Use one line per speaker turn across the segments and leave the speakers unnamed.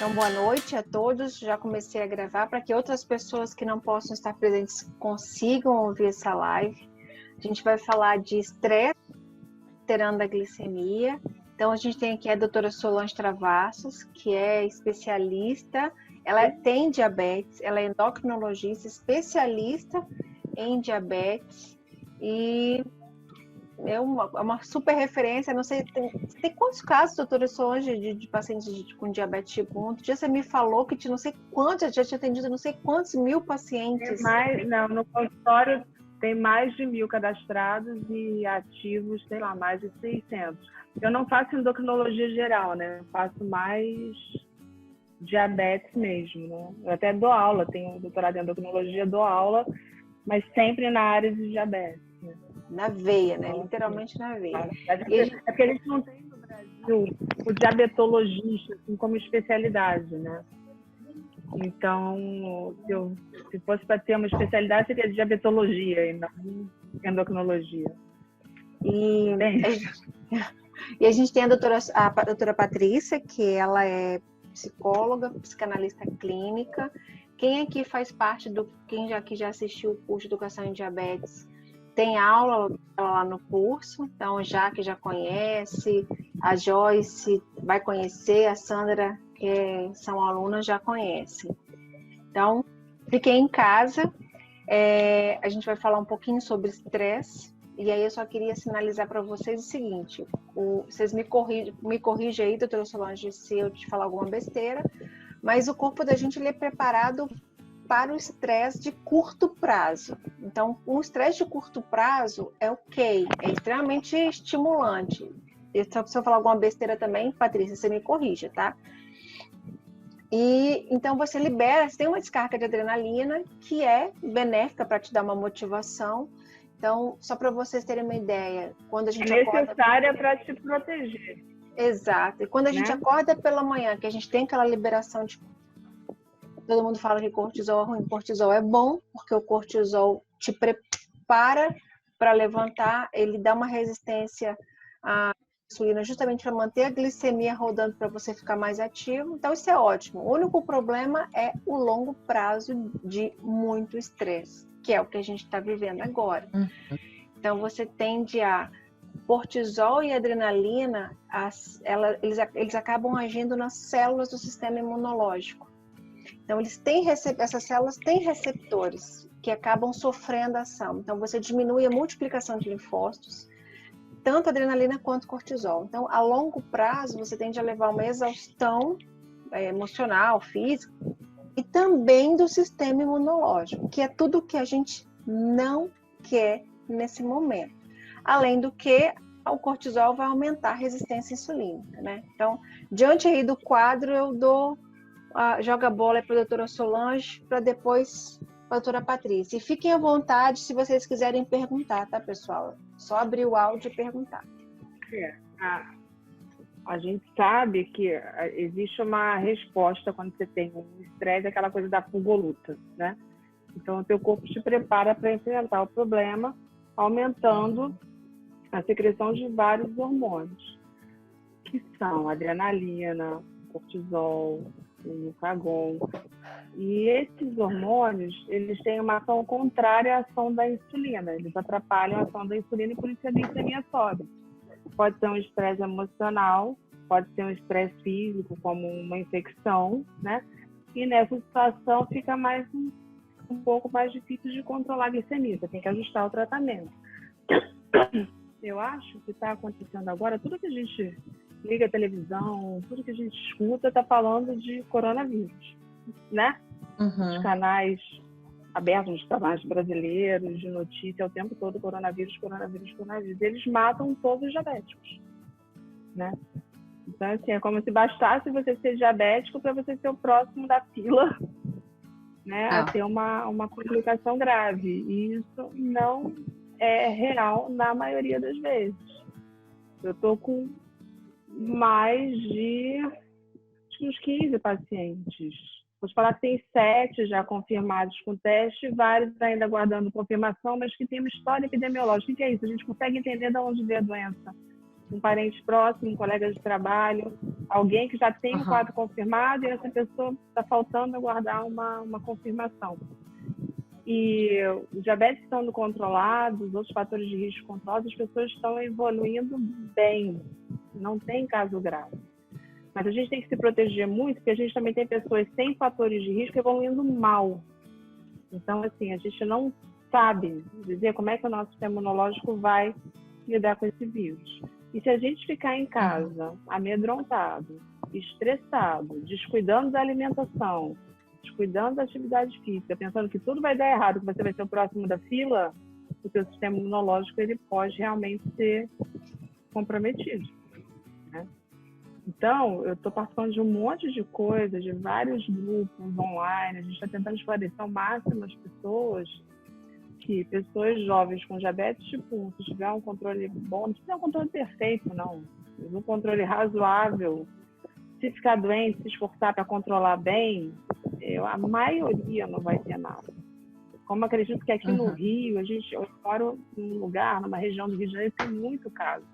Então, boa noite a todos. Já comecei a gravar para que outras pessoas que não possam estar presentes consigam ouvir essa live. A gente vai falar de estresse alterando a glicemia. Então, a gente tem aqui a doutora Solange Travassos, que é especialista. Ela tem diabetes, ela é endocrinologista, especialista em diabetes e é uma super referência. Não sei, tem quantos casos, doutora Solange, de pacientes com diabetes tipo 1? Outro dia você me falou que tinha não sei quantos, já tinha atendido não sei quantos mil pacientes.
No consultório tem mais de 1.000 cadastrados e ativos, sei lá, mais de 600. Eu não faço endocrinologia geral, né? Eu faço mais diabetes mesmo, né? Eu até dou aula, tenho um doutorado em endocrinologia, dou aula, mas sempre na área de diabetes. Né?
Na veia, né? Literalmente na veia.
É porque a gente não tem no Brasil o diabetologista assim, como especialidade, né? Então, se fosse para ter uma especialidade, seria diabetologia e não endocrinologia.
E a gente tem a doutora Patrícia, que ela é psicóloga, psicanalista clínica. Quem aqui faz parte quem já assistiu o curso de Educação em Diabetes, tem aula lá no curso. Então, já conhece, a Joyce vai conhecer, a Sandra, que são alunas, já conhecem. Então, fiquem em casa. A gente vai falar um pouquinho sobre estresse. E aí eu só queria sinalizar para vocês o seguinte, vocês me corrigem aí, doutora Solange, se eu te falar alguma besteira, mas o corpo da gente ele é preparado para o estresse de curto prazo. Então, um estresse de curto prazo é ok, é extremamente estimulante. Se eu falar alguma besteira também, Patrícia, você me corrija, tá? E então você tem uma descarga de adrenalina que é benéfica para te dar uma motivação. Então, só para vocês terem uma ideia, quando a gente
necessária para te proteger.
Exato. E quando a gente acorda pela manhã, que a gente tem aquela liberação de... Todo mundo fala que cortisol é ruim. Cortisol é bom, porque o cortisol te prepara para levantar, ele dá uma resistência à insulina justamente para manter a glicemia rodando para você ficar mais ativo. Então, isso é ótimo. O único problema é o longo prazo de muito estresse, que é o que a gente está vivendo agora. Então, você tende a cortisol e adrenalina, eles acabam agindo nas células do sistema imunológico. Então, essas células têm receptores que acabam sofrendo a ação. Então, você diminui a multiplicação de linfócitos, tanto adrenalina quanto cortisol. Então, a longo prazo, você tende a levar uma exaustão emocional, física, e também do sistema imunológico, que é tudo que a gente não quer nesse momento. Além do que, o cortisol vai aumentar a resistência insulínica, né? Então, diante aí do quadro, eu jogo a bola para a doutora Solange, para depois para a doutora Patrícia. E fiquem à vontade se vocês quiserem perguntar, tá, pessoal? Só abrir o áudio e perguntar.
A gente sabe que existe uma resposta quando você tem um estresse, aquela coisa da fuga ou luta, né? Então, o teu corpo te prepara para enfrentar o problema, aumentando a secreção de vários hormônios, que são adrenalina, cortisol, o glucagon. E esses hormônios, eles têm uma ação contrária à ação da insulina. Eles atrapalham a ação da insulina e por isso a glicemia sobe. Pode ser um estresse emocional, pode ser um estresse físico, como uma infecção, né? E nessa situação fica um pouco mais difícil de controlar a glicemia. Você tem que ajustar o tratamento. Eu acho que está acontecendo agora, tudo que a gente liga a televisão, tudo que a gente escuta está falando de coronavírus, né? Os canais abertos, os canais brasileiros de notícia o tempo todo, coronavírus. Eles matam todos os diabéticos, né? Então, assim, é como se bastasse você ser diabético para você ser o próximo da fila, né? A ter uma complicação grave. E isso não é real na maioria das vezes. Eu estou com mais de uns 15 pacientes. Vou te falar que tem 7 já confirmados com teste, vários ainda aguardando confirmação, mas que tem uma história epidemiológica. O que é isso? A gente consegue entender de onde veio a doença. um parente próximo, um colega de trabalho, alguém que já tem um quadro confirmado e essa pessoa está faltando aguardar uma confirmação. E o diabetes estando controlado, os outros fatores de risco controlados, as pessoas estão evoluindo bem, não tem caso grave. Mas a gente tem que se proteger muito, porque a gente também tem pessoas sem fatores de risco evoluindo mal. Então, assim, a gente não sabe dizer como é que o nosso sistema imunológico vai lidar com esse vírus. E se a gente ficar em casa, amedrontado, estressado, descuidando da alimentação, descuidando da atividade física, pensando que tudo vai dar errado, que você vai ser o próximo da fila, o seu sistema imunológico ele pode realmente ser comprometido, né? Então, eu estou participando de um monte de coisas, de vários grupos online, a gente está tentando esclarecer ao máximo as pessoas que pessoas jovens com diabetes tipo 1, se tiver um controle bom, não precisa um controle perfeito, não, mas um controle razoável, se ficar doente, se esforçar para controlar bem, a maioria não vai ter nada. Como acredito que aqui no Rio, eu moro num lugar, numa região do Rio de Janeiro, tem muito caso.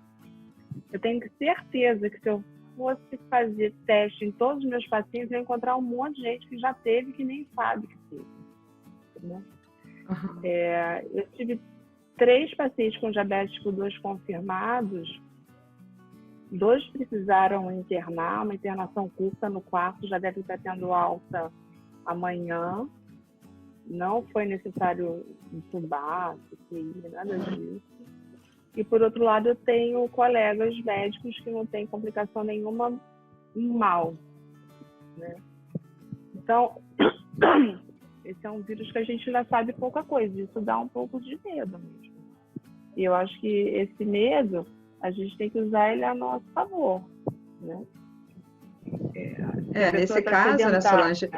Eu tenho certeza que se eu fosse fazer teste em todos os meus pacientes, eu ia encontrar um monte de gente que já teve que nem sabe que teve. Né? Eu tive 3 pacientes com diabetes tipo 2 confirmados, 2 precisaram internar, uma internação curta no quarto, já deve estar tendo alta amanhã. Não foi necessário entubar, nada disso. E, por outro lado, eu tenho colegas médicos que não têm complicação nenhuma mal. Né? Então, esse é um vírus que a gente ainda sabe pouca coisa. Isso dá um pouco de medo mesmo. E eu acho que esse medo, a gente tem que usar ele a nosso favor. Né?
Nesse caso, né, Solange?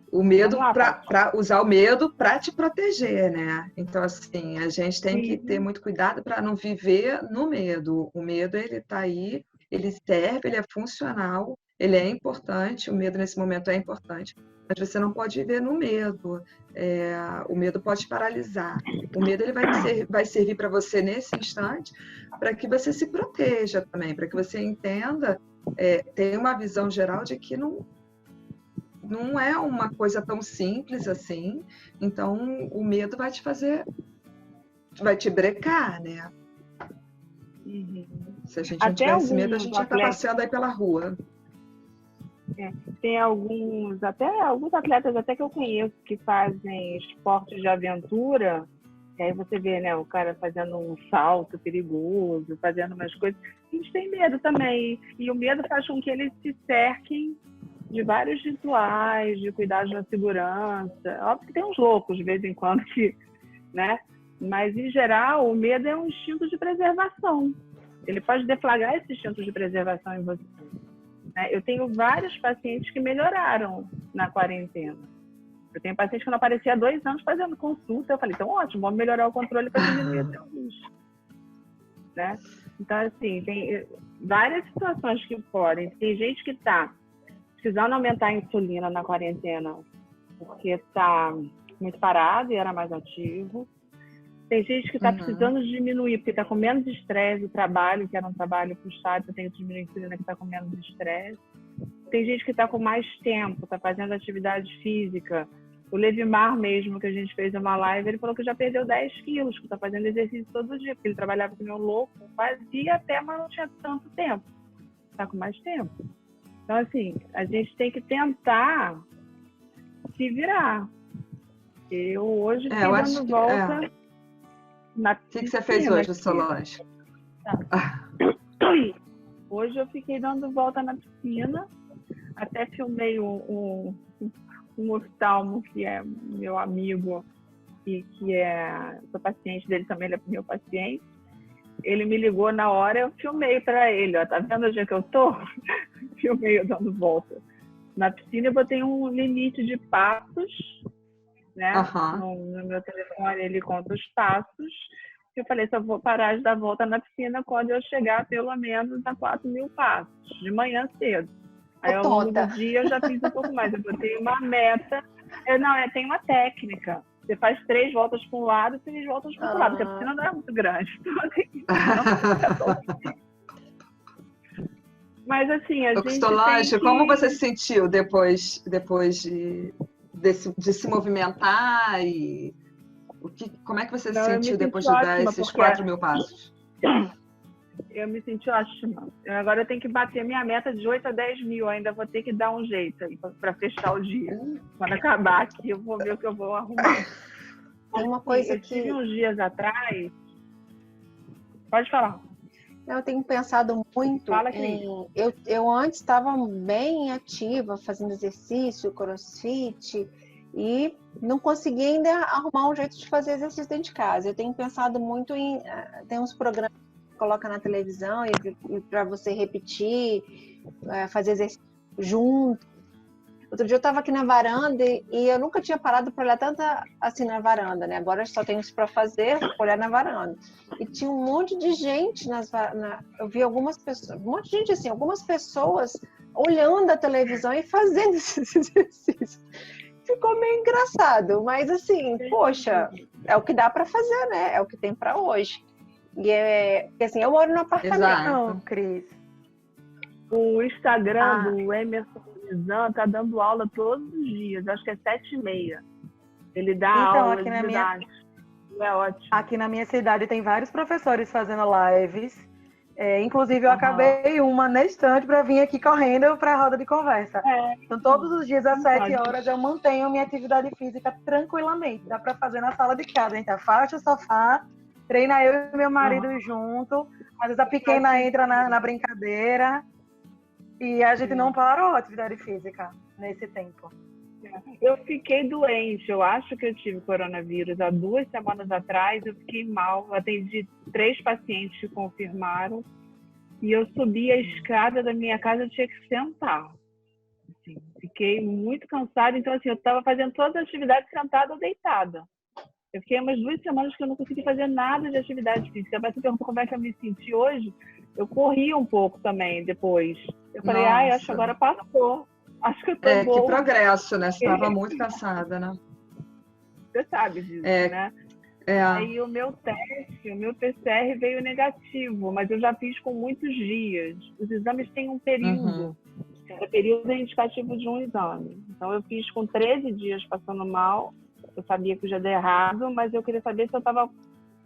O medo, para usar o medo para te proteger, né? Então, assim, a gente tem que ter muito cuidado para não viver no medo. O medo, ele está aí, ele serve, ele é funcional, ele é importante, o medo nesse momento é importante, mas você não pode viver no medo. O medo pode te paralisar. O medo ele vai servir para você nesse instante para que você se proteja também, para que você entenda, tenha uma visão geral de que não é uma coisa tão simples assim, então o medo vai te fazer, vai te brecar, né? Se a gente não tivesse medo, a gente já está passeando aí pela rua.
Tem alguns atletas até que eu conheço que fazem esportes de aventura, e aí você vê, né, o cara fazendo um salto perigoso, fazendo umas coisas, a gente tem medo também, e o medo faz com que eles se cerquem de vários rituais, de cuidar da segurança. Óbvio que tem uns loucos de vez em quando, né? Mas, em geral, o medo é um instinto de preservação. Ele pode deflagrar esse instinto de preservação em você. Né? Eu tenho vários pacientes que melhoraram na quarentena. Eu tenho paciente que não aparecia há 2 anos fazendo consulta. Eu falei, então ótimo, vamos melhorar o controle para diminuir o seu risco. Né? Então, assim, tem várias situações que podem. Tem gente que está precisando aumentar a insulina na quarentena porque está muito parado e era mais ativo. Tem gente que está precisando diminuir porque está com menos estresse do trabalho, que era um trabalho puxado, eu tenho que diminuir a insulina que está com menos estresse. Tem gente que está com mais tempo, está fazendo atividade física. O Levimar mesmo, que a gente fez uma live, ele falou que já perdeu 10 quilos, que está fazendo exercício todo dia, porque ele trabalhava com meu louco, fazia até, mas não tinha tanto tempo. Está com mais tempo. Então, assim, a gente tem que tentar se virar. Eu hoje fiquei dando volta na piscina.
O que você fez hoje, Solange?
Hoje eu fiquei dando volta na piscina, até filmei um oftalmo, que é meu amigo, e que sou paciente dele também, ele é meu paciente. Ele me ligou na hora, eu filmei para ele, ó, tá vendo onde é que eu tô? Filmei eu dando volta na piscina, eu botei um limite de passos, né? No meu telefone ele conta os passos. Eu falei, só vou parar de dar volta na piscina quando eu chegar pelo menos a 4.000 passos, de manhã cedo. Aí ao longo do dia eu já fiz um pouco mais, eu botei uma meta. Tem uma técnica. Você faz 3 voltas para um lado e 3 voltas para o outro lado, porque a piscina não é muito grande. Mas assim, a gente
Solange,
tem que...
como você se sentiu depois de se movimentar e como é que você se sentiu depois de dar esses 4.000 passos?
Eu me senti ótima. Agora eu tenho que bater minha meta de 8 a 10 mil. Ainda vou ter que dar um jeito aí para fechar o dia. Quando acabar aqui, eu vou ver o que eu vou arrumar.
Tem uma coisa
eu tive uns dias atrás... Pode falar.
Eu tenho pensado muito em... Eu antes estava bem ativa, fazendo exercício, crossfit, e não consegui ainda arrumar um jeito de fazer exercício dentro de casa. Eu tenho pensado muito em... Tem uns programas que coloca na televisão e para você repetir, fazer exercício junto. Outro dia eu estava aqui na varanda e eu nunca tinha parado para olhar tanto assim na varanda, né? Agora eu só tenho isso para fazer, olhar na varanda. E tinha um monte de gente eu vi algumas pessoas, um monte de gente assim, algumas pessoas olhando a televisão e fazendo esses exercícios. Ficou meio engraçado, mas assim, poxa, é o que dá para fazer, né? É o que tem para hoje. E porque assim, eu moro no apartamento,
Cris.
O Instagram do Emerson Nizam tá dando aula todos os dias, acho que é 7h30. Ele dá aula
aqui
de idade. É ótimo.
Aqui na minha cidade tem vários professores fazendo lives. Inclusive, eu acabei uma na estante para vir aqui correndo para a roda de conversa. Então, todos os dias às 7 horas eu mantenho minha atividade física tranquilamente. Dá para fazer na sala de casa. A gente afasta o sofá, treina eu e meu marido junto. Às vezes a pequena entra na brincadeira. E a gente não parou a atividade física nesse tempo.
Eu fiquei doente, eu acho que eu tive coronavírus há 2 semanas atrás, eu fiquei mal, eu atendi 3 pacientes que confirmaram, e eu subi a escada da minha casa, eu tinha que sentar. Assim, fiquei muito cansada, então assim, eu estava fazendo todas as atividades sentada ou deitada. Eu fiquei umas 2 semanas que eu não consegui fazer nada de atividade física. Mas você perguntou como é que eu me senti hoje, eu corri um pouco também depois. Eu falei, acho que agora passou. Acho que eu tô boa.
Que progresso, né? Você estava muito cansada, né?
Você sabe disso, né? Aí o meu PCR veio negativo, mas eu já fiz com muitos dias. Os exames têm um período. Cada período é indicativo de um exame. Então eu fiz com 13 dias passando mal. Eu sabia que já deu errado, mas eu queria saber se eu estava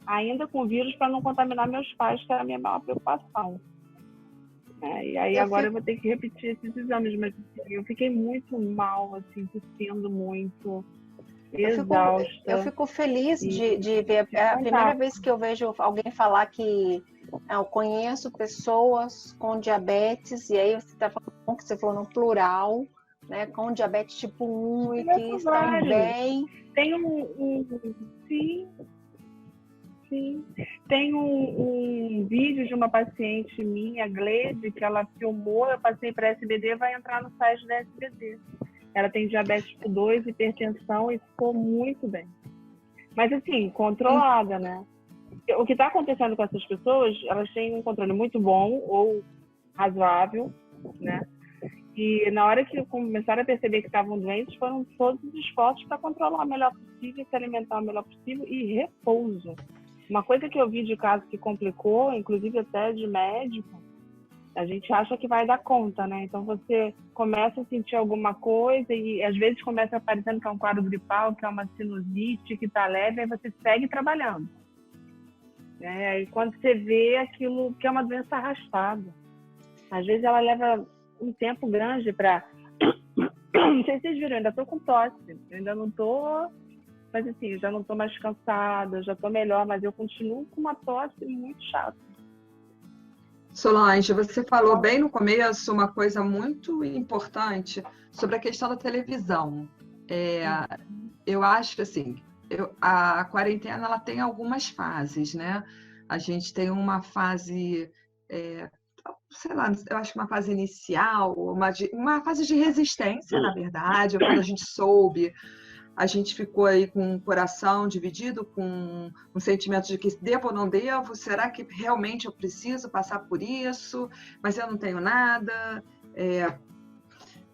ainda com vírus para não contaminar meus pais, que era a minha maior preocupação. E aí agora eu vou ter que repetir esses exames, mas assim, eu fiquei muito mal, assim, tossindo muito, exausta.
Eu fico feliz de ver. É a primeira vez que eu vejo alguém falar que eu conheço pessoas com diabetes, e aí você está falando que você falou no plural, né, com diabetes tipo 1 e que estão bem.
Tem Sim. Tem um vídeo de uma paciente minha, Glede, que ela filmou, eu passei para SBD, vai entrar no site da SBD. Ela tem diabetes tipo 2, hipertensão e ficou muito bem. Mas assim, controlada, né? O que está acontecendo com essas pessoas, elas têm um controle muito bom ou razoável, né? E na hora que começaram a perceber que estavam doentes, foram todos os esforços para controlar o melhor possível, se alimentar o melhor possível e repouso. Uma coisa que eu vi de caso que complicou, inclusive até de médico, a gente acha que vai dar conta, né? Então você começa a sentir alguma coisa e às vezes começa aparecendo que é um quadro gripal, que é uma sinusite, que está leve, aí você segue trabalhando. E quando você vê aquilo que é uma doença arrastada, às vezes ela leva um tempo grande para... Não sei se vocês viram, eu ainda estou com tosse, eu ainda não estou... Mas assim, já não estou mais cansada, já estou melhor, mas eu continuo com uma tosse muito chata.
Solange, você falou bem no começo uma coisa muito importante sobre a questão da televisão. Eu acho que assim, a quarentena ela tem algumas fases, né? A gente tem uma fase, sei lá, eu acho que uma fase inicial, uma fase de resistência, na verdade, quando a gente soube. A gente ficou aí com o coração dividido, com um sentimento de que devo ou não devo, será que realmente eu preciso passar por isso, mas eu não tenho nada.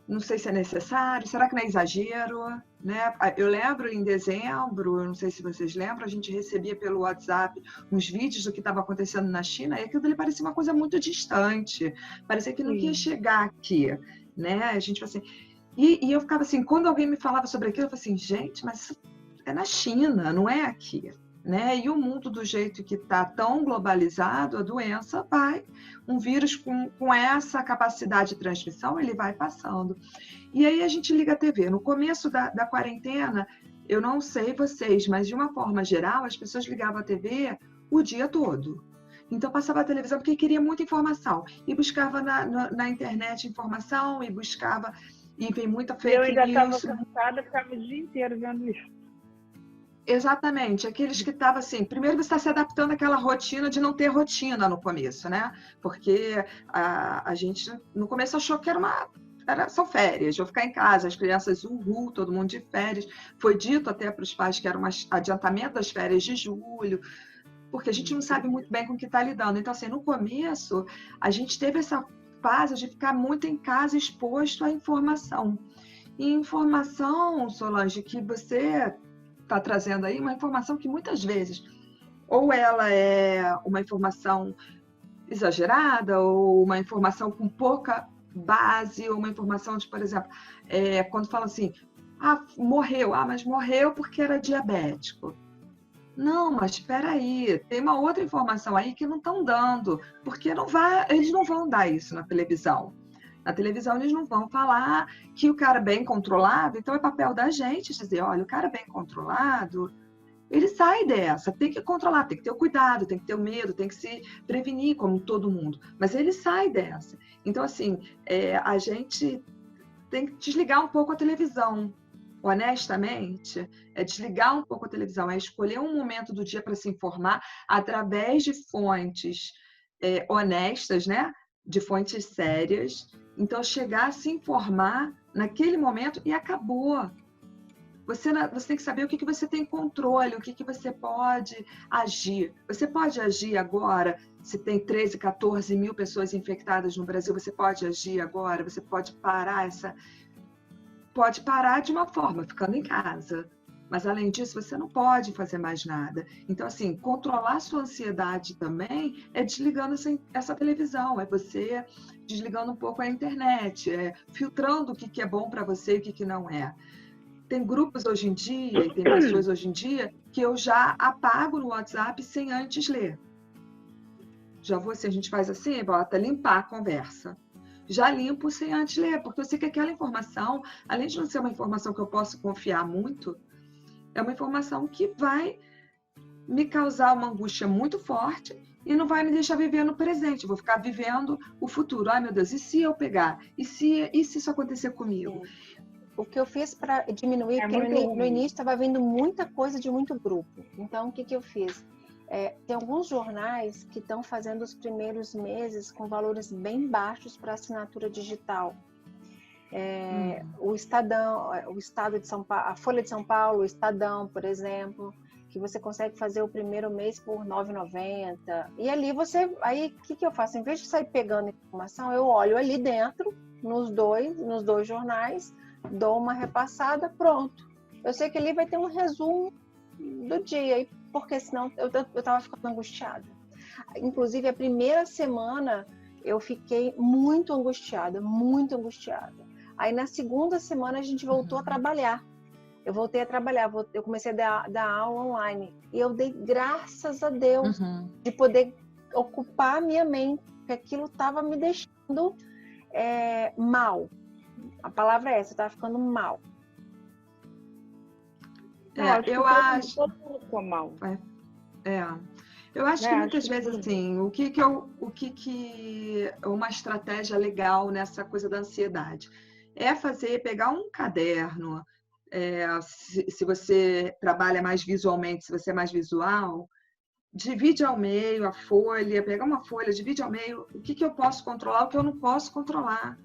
Não sei se é necessário, será que não é exagero? Né? Eu lembro em dezembro, não sei se vocês lembram, a gente recebia pelo WhatsApp uns vídeos do que estava acontecendo na China, e aquilo ali parecia uma coisa muito distante, parecia que não ia chegar aqui, né? A gente assim, e eu ficava assim, quando alguém me falava sobre aquilo, eu falava assim, gente, mas isso é na China, não é aqui. Né? E o mundo do jeito que está tão globalizado, a doença vai, um vírus com essa capacidade de transmissão, ele vai passando. E aí a gente liga a TV. No começo da quarentena, eu não sei vocês, mas de uma forma geral, as pessoas ligavam a TV o dia todo. Então passava a televisão porque queria muita informação. E buscava na internet informação, e buscava, e vem muita fake news.
Eu ainda estava cansada, ficava o dia inteiro vendo isso.
Exatamente, aqueles que estavam assim, primeiro você está se adaptando àquela rotina de não ter rotina no começo, né? Porque a gente no começo achou que são férias, vou ficar em casa, as crianças, todo mundo de férias. Foi dito até para os pais que era um adiantamento das férias de julho, porque a gente não sabe muito bem com o que está lidando. Então, assim, no começo, a gente teve essa fase de ficar muito em casa exposto à informação. E informação, Solange, que você está trazendo aí, uma informação que muitas vezes ou ela é uma informação exagerada, ou uma informação com pouca base, ou uma informação de, por exemplo, quando fala assim, morreu, mas morreu porque era diabético. Não, mas espera aí, tem uma outra informação aí que não estão dando, porque eles não vão dar isso na televisão. Na televisão eles não vão falar que o cara bem controlado, então é papel da gente dizer, olha, o cara bem controlado, ele sai dessa, tem que controlar, tem que ter o cuidado, tem que ter o medo, tem que se prevenir como todo mundo, mas ele sai dessa. Então, assim, a gente tem que desligar um pouco a televisão, honestamente, é desligar um pouco a televisão, é escolher um momento do dia para se informar através de fontes honestas, né? De fontes sérias. Então, chegar a se informar naquele momento e acabou. Você tem que saber o que você tem controle, o que você pode agir. Você pode agir agora, se tem 13, 14 mil pessoas infectadas no Brasil, você pode agir agora, você pode parar Pode parar de uma forma, ficando em casa. Mas, além disso, você não pode fazer mais nada. Então, assim, controlar sua ansiedade também é desligando essa televisão, é você desligando um pouco a internet, filtrando o que é bom para você e o que não é. Tem grupos hoje em dia, e tem pessoas hoje em dia, que eu já apago no WhatsApp sem antes ler. Já vou assim, a gente faz assim, bota limpar a conversa. Já limpo sem antes ler, porque eu sei que aquela informação, além de não ser uma informação que eu posso confiar muito, é uma informação que vai me causar uma angústia muito forte e não vai me deixar viver no presente. Eu vou ficar vivendo o futuro. Ai, meu Deus, e se eu pegar? E se isso acontecer comigo?
O que eu fiz para diminuir, porque no início estava vindo muita coisa de muito grupo. Então, o que eu fiz? Tem alguns jornais que estão fazendo os primeiros meses com valores bem baixos para assinatura digital. O Estadão, o Estado de São Paulo, a Folha de São Paulo, o Estadão, por exemplo, que você consegue fazer o primeiro mês por R$ 9,90. E ali aí o que eu faço? Em vez de sair pegando informação, eu olho ali dentro, nos dois jornais, dou uma repassada, pronto. Eu sei que ali vai ter um resumo do dia, porque senão eu estava ficando angustiada. Inclusive, a primeira semana eu fiquei muito angustiada, muito angustiada. Aí, na segunda semana, a gente voltou a trabalhar. Eu voltei a trabalhar, eu comecei a dar aula online. E eu dei graças a Deus de poder ocupar a minha mente, porque aquilo estava me deixando mal. A palavra é essa, eu estava ficando mal.
Eu acho.
Todo mundo ficou mal.
Eu acho que muitas vezes, assim, o que uma estratégia legal nessa coisa da ansiedade é pegar um caderno, se você trabalha mais visualmente, se você é mais visual, divide ao meio a folha, pega uma folha, divide ao meio o que eu posso controlar, o que eu não posso controlar.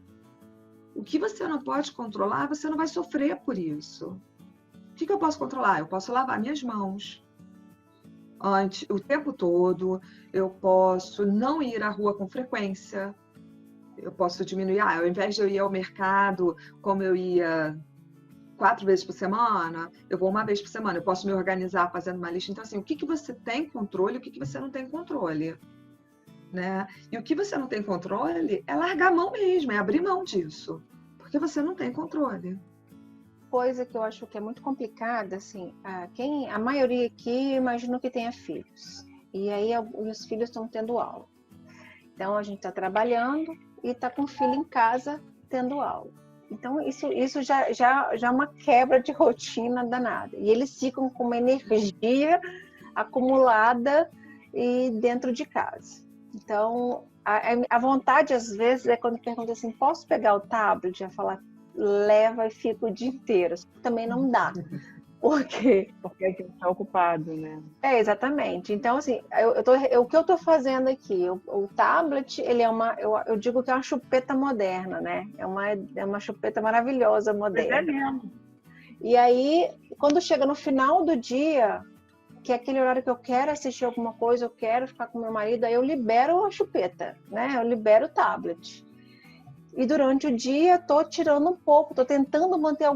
O que você não pode controlar, você não vai sofrer por isso. O que eu posso controlar? Eu posso lavar minhas mãos o tempo todo, eu posso não ir à rua com frequência, Eu posso diminuir, ao invés de eu ir ao mercado como eu ia 4 vezes por semana, eu vou 1 vez por semana. Eu posso me organizar fazendo uma lista. Então, assim, o que você tem controle e o que você não tem controle, né? E o que você não tem controle é largar a mão mesmo, é abrir mão disso, porque você não tem controle.
Coisa que eu acho que é muito complicada, assim, a maioria aqui, imagino que tenha filhos. E aí os filhos estão tendo aula. Então, a gente está trabalhando e está com o filho em casa tendo aula. Então, isso já é uma quebra de rotina danada. E eles ficam com uma energia acumulada e dentro de casa. Então, a vontade, às vezes, é quando pergunta assim, posso pegar o tablet? Já falar, leva e fica o dia inteiro. Também não dá. Por quê?
Porque a gente está ocupado, né?
Exatamente. Então, assim, o que eu estou fazendo aqui? O tablet, ele é eu digo que é uma chupeta moderna, né? É uma chupeta maravilhosa, moderna.
Mas é mesmo.
E aí, quando chega no final do dia, que é aquele horário que eu quero assistir alguma coisa, eu quero ficar com meu marido, aí eu libero a chupeta, né? Eu libero o tablet. E durante o dia, estou tirando um pouco, estou tentando manter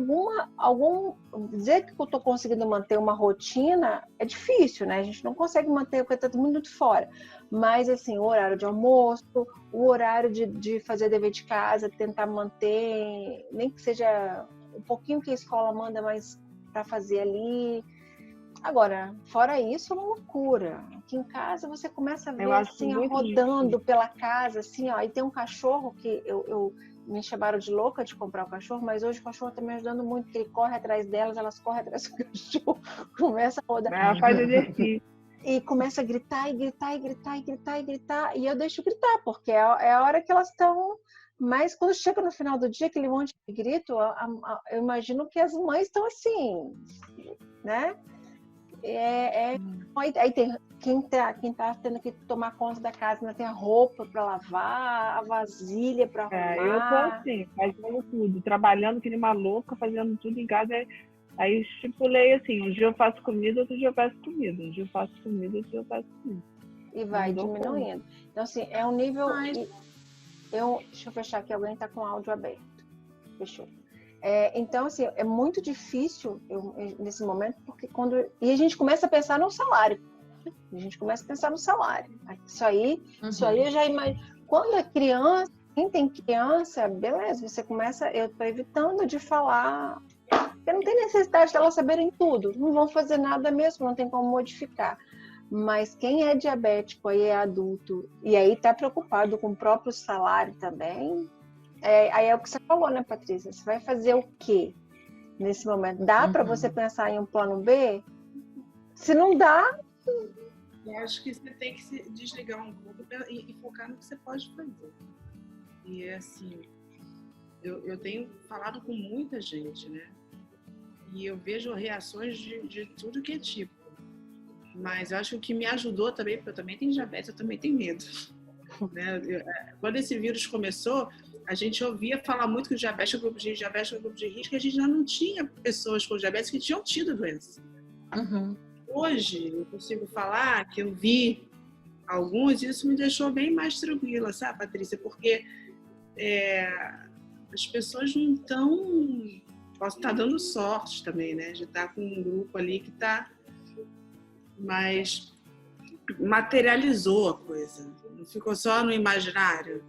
dizer que eu estou conseguindo manter uma rotina é difícil, né? A gente não consegue manter, porque está todo mundo de fora. Mas, assim, o horário de almoço, o horário de fazer dever de casa, tentar manter, nem que seja um pouquinho que a escola manda, mas para fazer ali. Agora, fora isso, é uma loucura. Aqui em casa você começa a ver assim, rodando pela casa, assim, ó, e tem um cachorro que eu me chamaram de louca de comprar o cachorro, mas hoje o cachorro está me ajudando muito, porque ele corre atrás delas, elas correm atrás do cachorro, começa a rodar.
Ela faz exercício.
E começa a gritar, e eu deixo gritar, porque é a hora que elas estão. Mas quando chega no final do dia, aquele monte de grito, eu imagino que as mães estão assim, né? Aí tem quem tá tendo que tomar conta da casa, ainda tem a roupa para lavar, a vasilha para arrumar.
Eu tô assim, fazendo tudo, trabalhando que nem uma louca, fazendo tudo em casa. Aí estipulei assim, um dia eu faço comida, outro dia eu peço comida. Um dia eu faço comida, outro dia eu peço comida.
E vai diminuindo. Então, assim, é um nível... Deixa eu fechar aqui, alguém tá com o áudio aberto. Fechou. Então, assim, é muito difícil nesse momento, porque e a gente começa a pensar no salário. Isso aí eu já imagino. Quando é criança, quem tem criança, beleza, você começa... Eu tô evitando de falar... Porque não tem necessidade de elas saberem tudo. Não vão fazer nada mesmo, não tem como modificar. Mas quem é diabético, aí é adulto, e aí tá preocupado com o próprio salário também... Aí é o que você falou, né, Patrícia? Você vai fazer o quê nesse momento? Dá para você pensar em um plano B? Se não dá...
Eu acho que você tem que se desligar um pouco e focar no que você pode fazer. E assim, eu tenho falado com muita gente, né? E eu vejo reações de tudo que é tipo. Mas eu acho que o que me ajudou também, porque eu também tenho diabetes, eu também tenho medo. Né? Quando esse vírus começou, a gente ouvia falar muito que o diabetes é um grupo de risco, diabetes é um grupo de risco, e a gente já não tinha pessoas com diabetes que tinham tido a doença. Hoje, eu consigo falar que eu vi alguns, e isso me deixou bem mais tranquila, sabe, Patrícia? Porque as pessoas não estão... Posso estar dando sorte também, né? De estar com um grupo ali que está mais... materializou a coisa. Não ficou só no imaginário.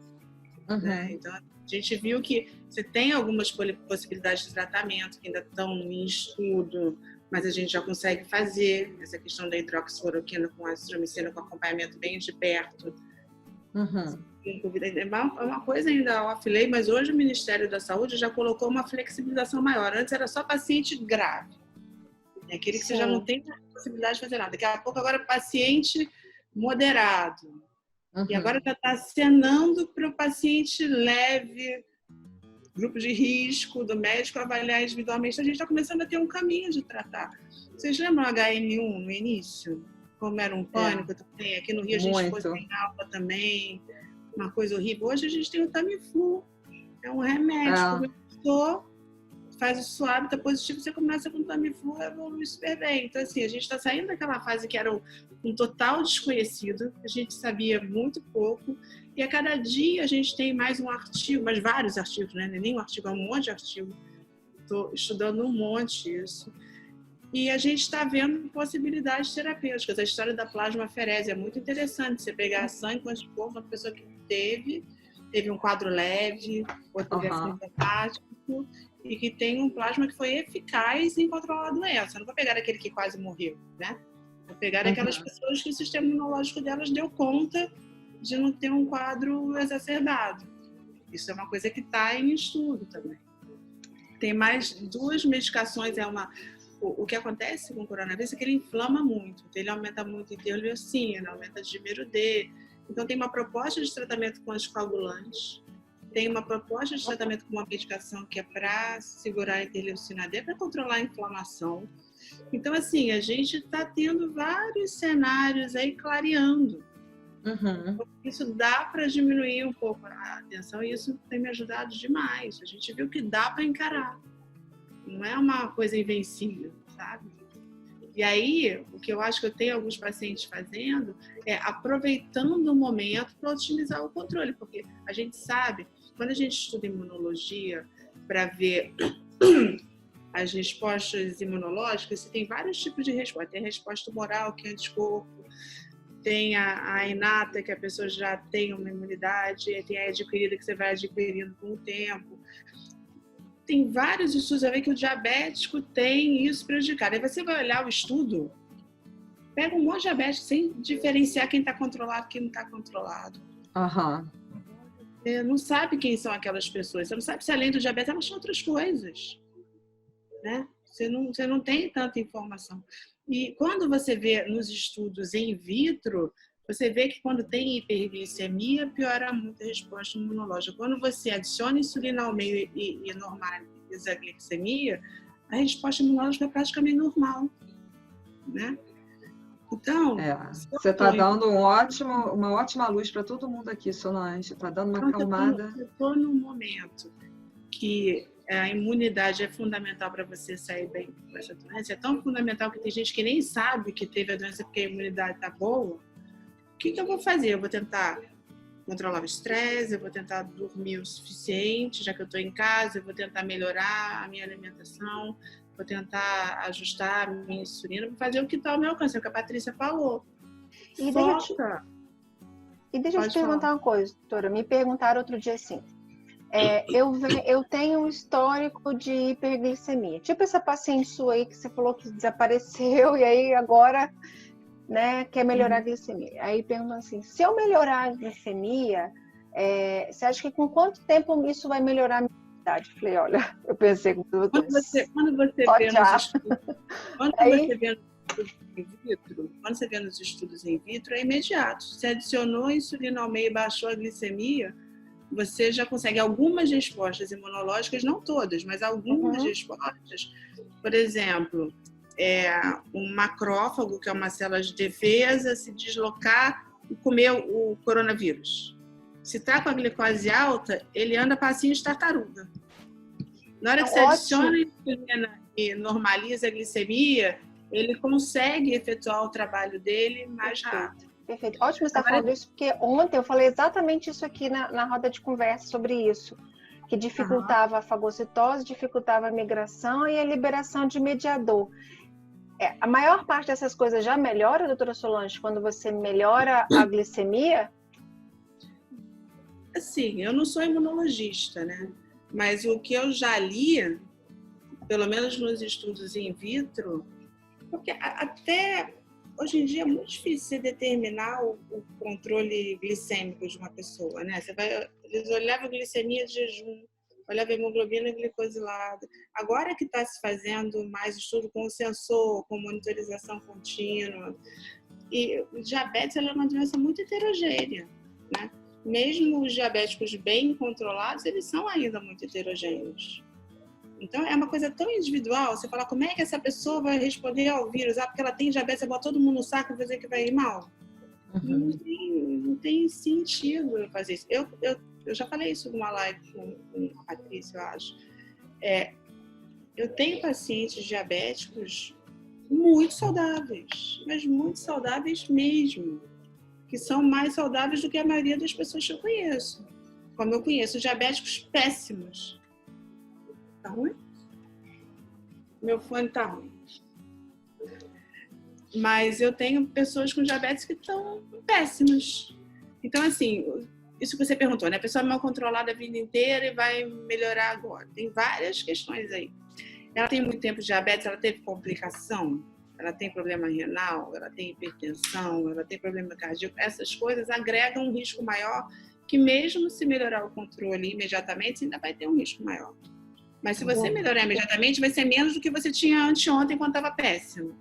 Né? Então, a gente viu que você tem algumas possibilidades de tratamento que ainda estão em estudo, mas a gente já consegue fazer essa questão da hidroxicloroquina com azitromicina, com acompanhamento bem de perto. É uma coisa ainda off-lei, mas hoje o Ministério da Saúde já colocou uma flexibilização maior. Antes era só paciente grave. Aquele que você já não tem possibilidade de fazer nada. Daqui a pouco agora é paciente moderado. E agora já está acenando para o paciente leve, grupo de risco, do médico avaliar individualmente. A gente está começando a ter um caminho de tratar. Vocês lembram o HN1 no início? Como era um pânico também? Aqui no Rio a gente pôs em alta também. Uma coisa horrível. Hoje a gente tem o Tamiflu. É um remédio. Começou, faz o swab, está positivo, você começa com o Tamiflu, evolui super bem. Então, assim, a gente está saindo daquela fase que era um total desconhecido, a gente sabia muito pouco, e a cada dia a gente tem mais um artigo, mas vários artigos, né? Nem um artigo, é um monte de artigo. Estou estudando um monte isso. E a gente está vendo possibilidades terapêuticas. A história da plasmaferese é muito interessante. Você pegar sangue com anticorpo de uma pessoa que teve um quadro leve, ou teve acidente hepático, e que tem um plasma que foi eficaz em controlar a doença. Eu não vou pegar aquele que quase morreu, né? Vou pegar aquelas pessoas que o sistema imunológico delas deu conta de não ter um quadro exacerbado. Isso é uma coisa que está em estudo também. Tem mais 2 medicações, o que acontece com o coronavírus é que ele inflama muito, ele aumenta muito a interleucina, aumenta a dímero D. Então tem uma proposta de tratamento com anticoagulantes, tem uma proposta de tratamento com uma medicação que é para segurar a interleucina D, para controlar a inflamação. Então, assim, a gente está tendo vários cenários aí clareando. Isso dá para diminuir um pouco a tensão e isso tem me ajudado demais. A gente viu que dá para encarar. Não é uma coisa invencível, sabe? E aí, o que eu acho que eu tenho alguns pacientes fazendo é aproveitando o momento para otimizar o controle, porque a gente sabe, quando a gente estuda imunologia para ver as respostas imunológicas, você tem vários tipos de resposta. Tem a resposta tumoral, que é anticorpo, tem a inata, que a pessoa já tem uma imunidade, tem a adquirida, que você vai adquirindo com o tempo. Tem vários estudos a ver que o diabético tem isso prejudicado. Aí você vai olhar o estudo, pega um monte de diabético sem diferenciar quem está controlado e quem não está controlado. Você não sabe quem são aquelas pessoas. Você não sabe se além do diabetes elas tinham outras coisas, né? Você não tem tanta informação. E quando você vê nos estudos in vitro, você vê que quando tem hiperglicemia, piora muito a resposta imunológica. Quando você adiciona insulina ao meio e normaliza a glicemia, a resposta imunológica é praticamente normal, né? Então...
você está dando uma ótima luz para todo mundo aqui, Solange. Está dando uma acalmada.
Eu estou num momento que a imunidade é fundamental para você sair bem com essa doença. É tão fundamental que tem gente que nem sabe que teve a doença porque a imunidade está boa. O que eu vou fazer? Eu vou tentar controlar o estresse, eu vou tentar dormir o suficiente, já que eu estou em casa, eu vou tentar melhorar a minha alimentação, vou tentar ajustar a minha insulina, vou fazer o que está ao meu alcance, é o que a Patrícia falou.
E deixa eu te perguntar uma coisa, doutora. Me perguntaram outro dia assim, eu tenho um histórico de hiperglicemia. Tipo essa paciente sua aí que você falou que desapareceu e aí agora... né, quer melhorar a glicemia. Aí perguntam assim, se eu melhorar a glicemia, você acha que com quanto tempo isso vai melhorar a minha imunidade? Eu falei, olha, eu pensei com tudo
quando você vê nos estudos in vitro, é imediato. Você adicionou a insulina ao meio e baixou a glicemia, você já consegue algumas respostas imunológicas, não todas, mas algumas respostas. Por exemplo, um macrófago, que é uma célula de defesa, se deslocar e comer o coronavírus. Se está com a glicose alta, ele anda passinho de tartaruga. Na hora que você adiciona a insulina e normaliza a glicemia, ele consegue efetuar o trabalho dele mais rápido.
Perfeito. Ótimo você estar falando isso, porque ontem eu falei exatamente isso aqui na roda de conversa sobre isso, que dificultava a fagocitose, dificultava a migração e a liberação de mediador. A maior parte dessas coisas já melhora, doutora Solange, quando você melhora a glicemia?
Assim, eu não sou imunologista, né? Mas o que eu já li, pelo menos nos estudos in vitro, porque até hoje em dia é muito difícil você determinar o controle glicêmico de uma pessoa, né? Eles olhavam a glicemia de jejum, olhava a hemoglobina glicosilada. Agora que está se fazendo mais estudo com o sensor, com monitorização contínua. E o diabetes é uma doença muito heterogênea, né? Mesmo os diabéticos bem controlados, eles são ainda muito heterogêneos. Então, é uma coisa tão individual. Você fala, como é que essa pessoa vai responder ao vírus? Porque ela tem diabetes, você bota todo mundo no saco e vai dizer que vai ir mal? Não tem sentido fazer isso. Eu já falei isso numa live com a Patrícia, eu acho. Eu tenho pacientes diabéticos muito saudáveis, mas muito saudáveis mesmo, que são mais saudáveis do que a maioria das pessoas que eu conheço. Como eu conheço diabéticos péssimos. Tá ruim? Meu fone tá ruim. Mas eu tenho pessoas com diabetes que estão péssimas. Então, assim, isso que você perguntou, né? A pessoa é mal controlada a vida inteira e vai melhorar agora. Tem várias questões aí. Ela tem muito tempo de diabetes, ela teve complicação, ela tem problema renal, ela tem hipertensão, ela tem problema cardíaco. Essas coisas agregam um risco maior, que mesmo se melhorar o controle imediatamente, você ainda vai ter um risco maior. Mas se você melhorar imediatamente, vai ser menos do que você tinha anteontem quando estava péssimo.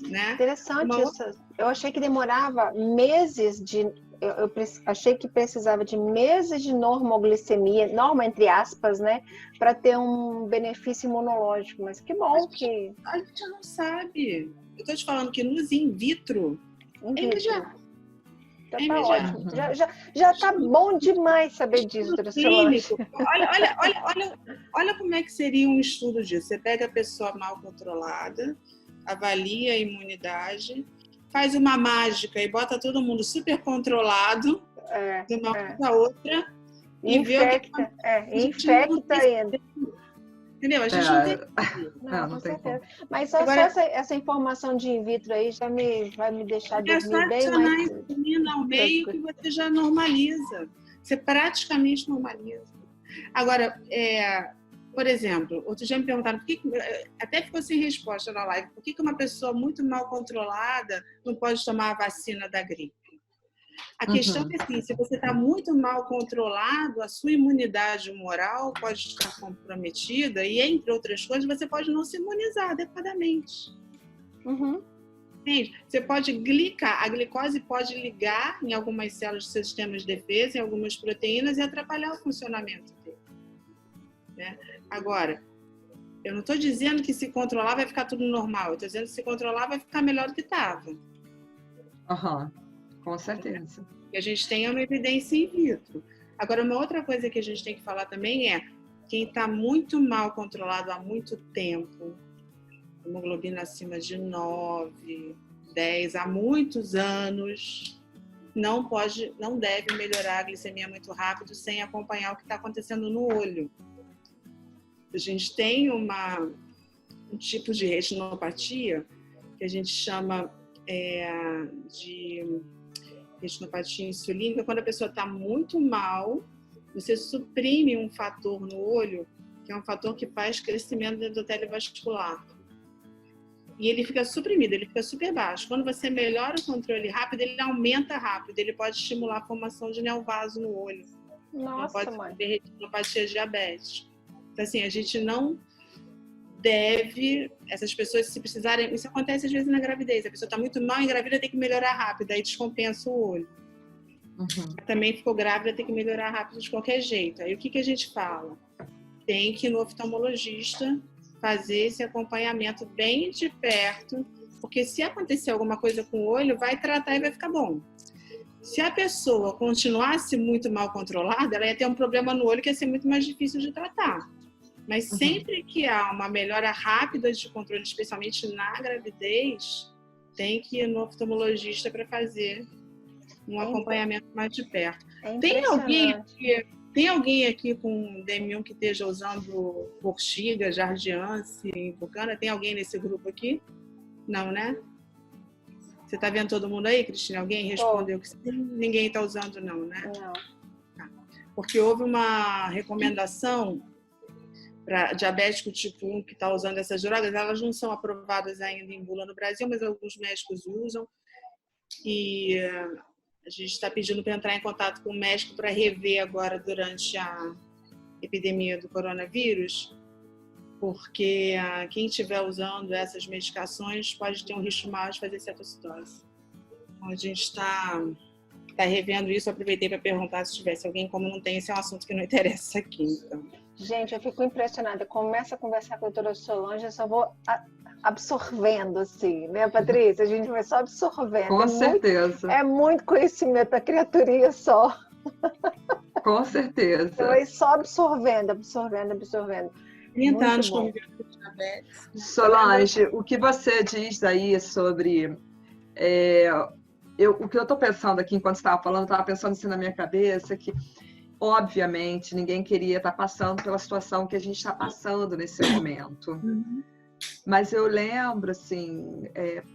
Né?
Interessante isso. Eu achei que demorava meses de... Eu achei que precisava de meses de normoglicemia, norma entre aspas, né? Para ter um benefício imunológico. Mas que bom que...
A gente não sabe. Eu estou te falando que nos in vitro é imediato.
Já tá ótimo. Já tá bom demais saber disso,
clínico. Olha como é que seria um estudo disso. Você pega a pessoa mal controlada, avalia a imunidade, faz uma mágica e bota todo mundo super controlado de uma hora para outra e
infecta, infecta ainda.
Entendeu? A gente não tem.
Não tem como. Mas só essa informação de in vitro aí já vai me deixar dormir bem mais.
Ao meio que você já normaliza. Você praticamente normaliza. Agora, por exemplo, outro dia me perguntaram, até ficou sem resposta na live, por que uma pessoa muito mal controlada não pode tomar a vacina da gripe? A questão é assim, se você está muito mal controlado, a sua imunidade humoral pode estar comprometida e, entre outras coisas, você pode não se imunizar adequadamente. Você pode glicar, a glicose pode ligar em algumas células do seu sistema de defesa, em algumas proteínas e atrapalhar o funcionamento dele. Né? Agora, eu não estou dizendo que se controlar vai ficar tudo normal, eu estou dizendo que se controlar vai ficar melhor do que estava.
Com certeza.
Que a gente tenha uma evidência in vitro. Agora, uma outra coisa que a gente tem que falar também é quem está muito mal controlado há muito tempo, hemoglobina acima de 9, 10, há muitos anos, não deve melhorar a glicemia muito rápido sem acompanhar o que está acontecendo no olho. A gente tem um tipo de retinopatia que a gente chama de retinopatia insulínica. Quando a pessoa está muito mal, você suprime um fator no olho, que é um fator que faz crescimento do endotélio vascular. E ele fica suprimido, ele fica super baixo. Quando você melhora o controle rápido, ele aumenta rápido, ele pode estimular a formação de neovaso no olho.
Nossa,
então, pode ter retinopatia diabética. Então, assim, a gente não deve, essas pessoas, se precisarem, isso acontece às vezes na gravidez, a pessoa está muito mal engravida, tem que melhorar rápido, aí descompensa o olho. Também ficou grávida, tem que melhorar rápido de qualquer jeito. Aí o que a gente fala? Tem que ir no oftalmologista fazer esse acompanhamento bem de perto, porque se acontecer alguma coisa com o olho, vai tratar e vai ficar bom. Se a pessoa continuasse muito mal controlada, ela ia ter um problema no olho que ia ser muito mais difícil de tratar. Mas sempre que há uma melhora rápida de controle, especialmente na gravidez, tem que ir no oftalmologista para fazer um acompanhamento mais de perto. Tem alguém aqui com DM1 que esteja usando Forxiga, Jardiance, Invocana? Tem alguém nesse grupo aqui? Não, né? Você está vendo todo mundo aí, Cristina? Alguém respondeu que sim? Ninguém está usando não, né?
Não.
Tá. Porque houve uma recomendação para diabético tipo 1 que está usando essas drogas, elas não são aprovadas ainda em bula no Brasil, mas alguns médicos usam. E a gente está pedindo para entrar em contato com o médico para rever agora durante a epidemia do coronavírus, porque quem estiver usando essas medicações pode ter um risco maior de fazer cetocitose. Então, a gente está revendo isso. Eu aproveitei para perguntar se tivesse alguém, como não tem, esse é um assunto que não interessa aqui. Então.
Gente, eu fico impressionada. Começa a conversar com a doutora Solange, eu só vou absorvendo, assim, né, Patrícia? A gente vai só absorvendo.
Com certeza.
É muito conhecimento, a criaturinha só.
Com certeza.
Vai só absorvendo.
30
Muito
anos
bom.
convivendo com diabetes.
Solange, o que você diz aí sobre... o que eu estou pensando aqui, enquanto você estava falando, estava pensando assim na minha cabeça, que, obviamente, ninguém queria estar passando pela situação que a gente está passando nesse momento. Mas eu lembro, assim,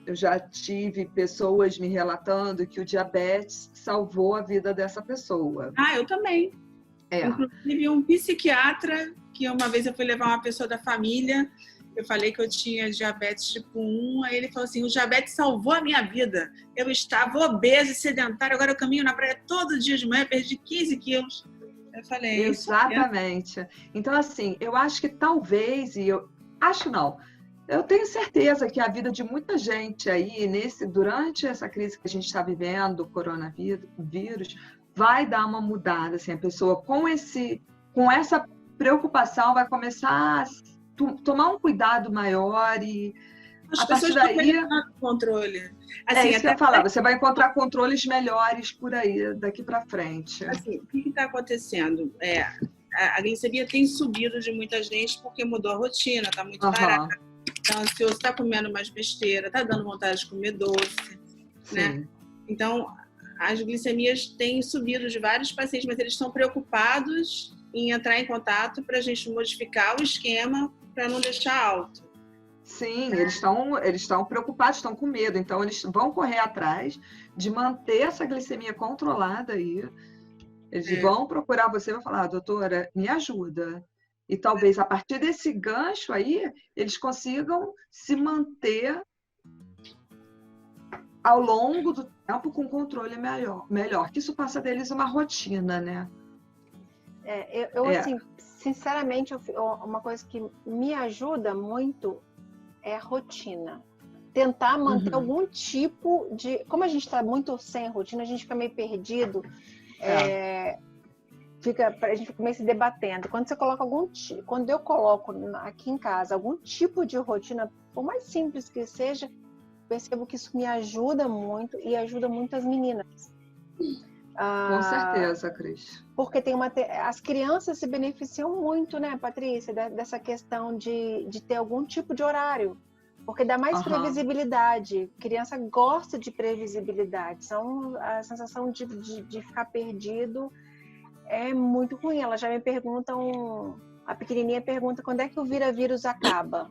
eu já tive pessoas me relatando que o diabetes salvou a vida dessa pessoa.
Ah, eu também. Inclusive, um psiquiatra, que uma vez eu fui levar uma pessoa da família, eu falei que eu tinha diabetes tipo 1, aí ele falou assim, o diabetes salvou a minha vida. Eu estava obesa e sedentária, agora eu caminho na praia todo dia de manhã, perdi 15 quilos. Eu falei,
exatamente. Então, assim, eu acho que talvez, eu tenho certeza que a vida de muita gente aí, durante essa crise que a gente está vivendo, o coronavírus, vai dar uma mudada. Assim, a pessoa com essa preocupação vai começar a tomar um cuidado maior e
as pessoas daí o controle.
Assim, isso que eu ia falar, você vai encontrar controles melhores por aí, daqui para frente.
Assim, o que está acontecendo? A glicemia tem subido de muita gente porque mudou a rotina, está muito barata. Está ansioso, está comendo mais besteira, está dando vontade de comer doce, né? Então, as glicemias têm subido de vários pacientes, mas eles estão preocupados em entrar em contato para a gente modificar o esquema para não deixar alto.
Sim, eles estão preocupados, estão com medo, então eles vão correr atrás de manter essa glicemia controlada aí. Eles vão procurar você e vão falar, doutora, me ajuda. E talvez a partir desse gancho aí, eles consigam se manter ao longo do tempo com controle melhor. Que isso passa deles uma rotina, né?
Assim, sinceramente, uma coisa que me ajuda muito é a rotina. Tentar manter algum tipo de... Como a gente está muito sem rotina, a gente fica meio perdido. A gente fica meio se debatendo. Quando você coloca quando eu coloco aqui em casa algum tipo de rotina, por mais simples que seja, percebo que isso me ajuda muito e ajuda muito as meninas.
Com certeza, Cris.
Porque as crianças se beneficiam muito, né, Patrícia, dessa questão de ter algum tipo de horário. Porque dá mais previsibilidade. Criança gosta de previsibilidade. A sensação de ficar perdido é muito ruim. Elas já me perguntam, a pequenininha pergunta, quando é que o vira-vírus acaba?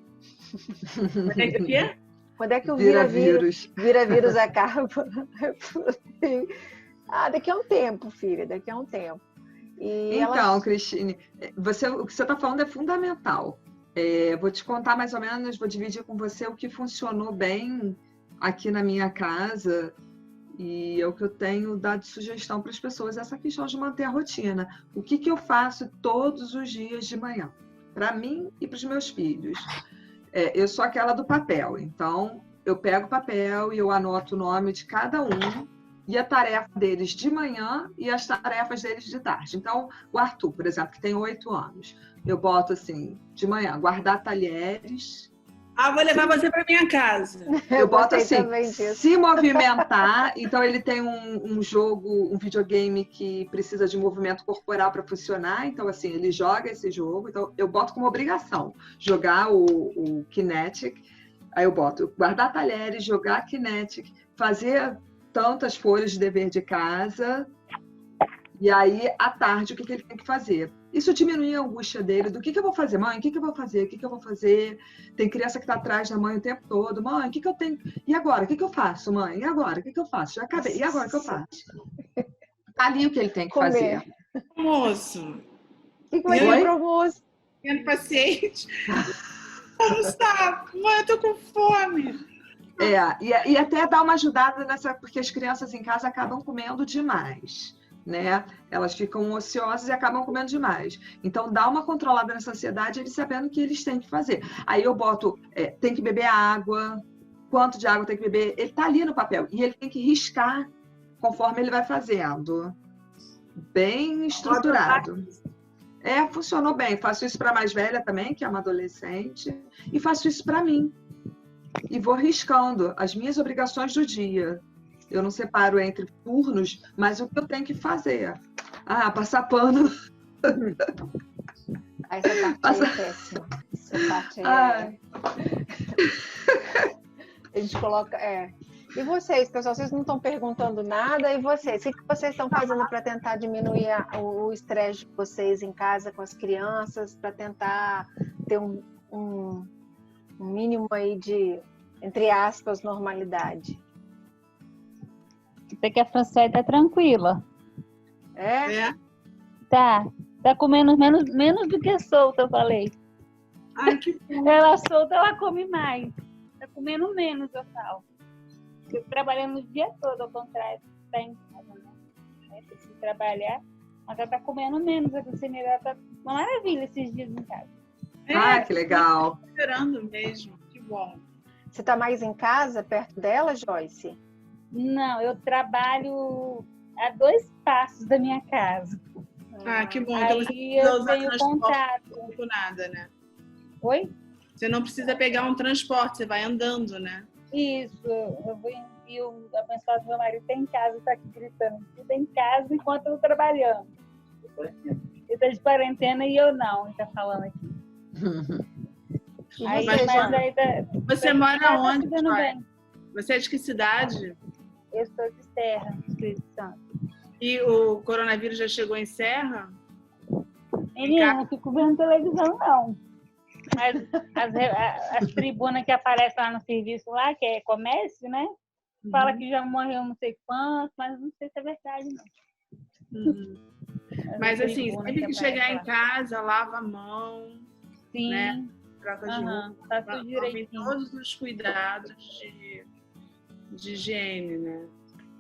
Quando é que o quê?
Quando é que o vira-vírus acaba? Daqui a um tempo, filha, daqui a um tempo.
Cristine, o que você está falando é fundamental. Vou te contar mais ou menos, vou dividir com você o que funcionou bem aqui na minha casa e é o que eu tenho dado sugestão para as pessoas, essa questão de manter a rotina. O que eu faço todos os dias de manhã, para mim e para os meus filhos? Eu sou aquela do papel, então eu pego o papel e eu anoto o nome de cada um e a tarefa deles de manhã e as tarefas deles de tarde. Então, o Arthur, por exemplo, que tem 8 anos, eu boto assim, de manhã, guardar talheres.
Vou levar você para minha casa.
Eu boto assim, se movimentar. Então, ele tem um videogame que precisa de movimento corporal para funcionar. Então, assim, ele joga esse jogo. Então, eu boto como obrigação jogar o Kinetic. Aí eu boto guardar talheres, jogar Kinetic, fazer tantas folhas de dever de casa. E aí, à tarde, o que ele tem que fazer? Isso diminui a angústia dele, do que eu vou fazer, mãe? O que eu vou fazer? O que eu vou fazer? Tem criança que está atrás da mãe o tempo todo. Mãe, o que eu tenho? E agora? O que eu faço, mãe? E agora? O que eu faço? Já acabei. E agora? O que eu faço? Tá ali o que ele tem que fazer.
Almoço.
O que vai ter pro almoço?
Tendo paciente. Almoçar. Mãe, eu tô com fome.
E até dar uma ajudada porque as crianças em casa acabam comendo demais. Né? Elas ficam ociosas e acabam comendo demais. Então, dá uma controlada nessa ansiedade, eles sabendo o que eles têm que fazer. Aí eu boto, tem que beber água, quanto de água tem que beber. Ele tá ali no papel e ele tem que riscar conforme ele vai fazendo. Bem estruturado. Funcionou bem. Faço isso para a mais velha também, que é uma adolescente, e faço isso para mim. E vou riscando as minhas obrigações do dia. Eu não separo entre turnos, mas o que eu tenho que fazer? Passar pano.
Essa parte é péssima. Essa parte aí
Ai.
a gente coloca. E vocês, pessoal, vocês não estão perguntando nada, e vocês? O que vocês estão fazendo para tentar diminuir o estresse de vocês em casa com as crianças, para tentar ter um mínimo aí de, entre aspas, normalidade?
Até que a Franciele tá tranquila.
É?
Tá comendo menos do que solta, eu falei.
Ai, que bom.
Ela solta, ela come mais. Tá comendo menos, eu falo. Eu trabalhando o dia todo, ao contrário, tá em casa, né? Preciso trabalhar, mas ela tá comendo menos. A Franciele tá uma maravilha esses dias em casa.
Que legal.
Tô esperando mesmo, que bom.
Você está mais em casa, perto dela, Joyce?
Não, eu trabalho a 2 passos da minha casa.
Que bom. Então você
Aí
não
eu
usa
tenho contato.
transporte nada, né?
Oi?
Você não precisa pegar um transporte, você vai andando, né?
Isso, eu vou e o abençoado meu marido tá em casa, tá aqui gritando, tudo em casa enquanto eu tô trabalhando. Ele tá de quarentena e eu não, ele tá falando aqui.
E
Aí,
você,
mas aí
Você mora onde,
tudo
Joy?
bem.
Você é de que cidade?
Eu sou de Serra, Espírito Santo.
E o coronavírus já chegou em Serra?
Menina, não fico vendo televisão, não. Mas as tribunas que aparecem lá no serviço lá, que é comércio, né? Fala que já morreu não sei quanto, mas não sei se é verdade, não.
Mas assim, sempre que chegar em casa, lava a mão,
sim,
né? Troca de roupa,
faço direitinho.
todos os cuidados de higiene, né?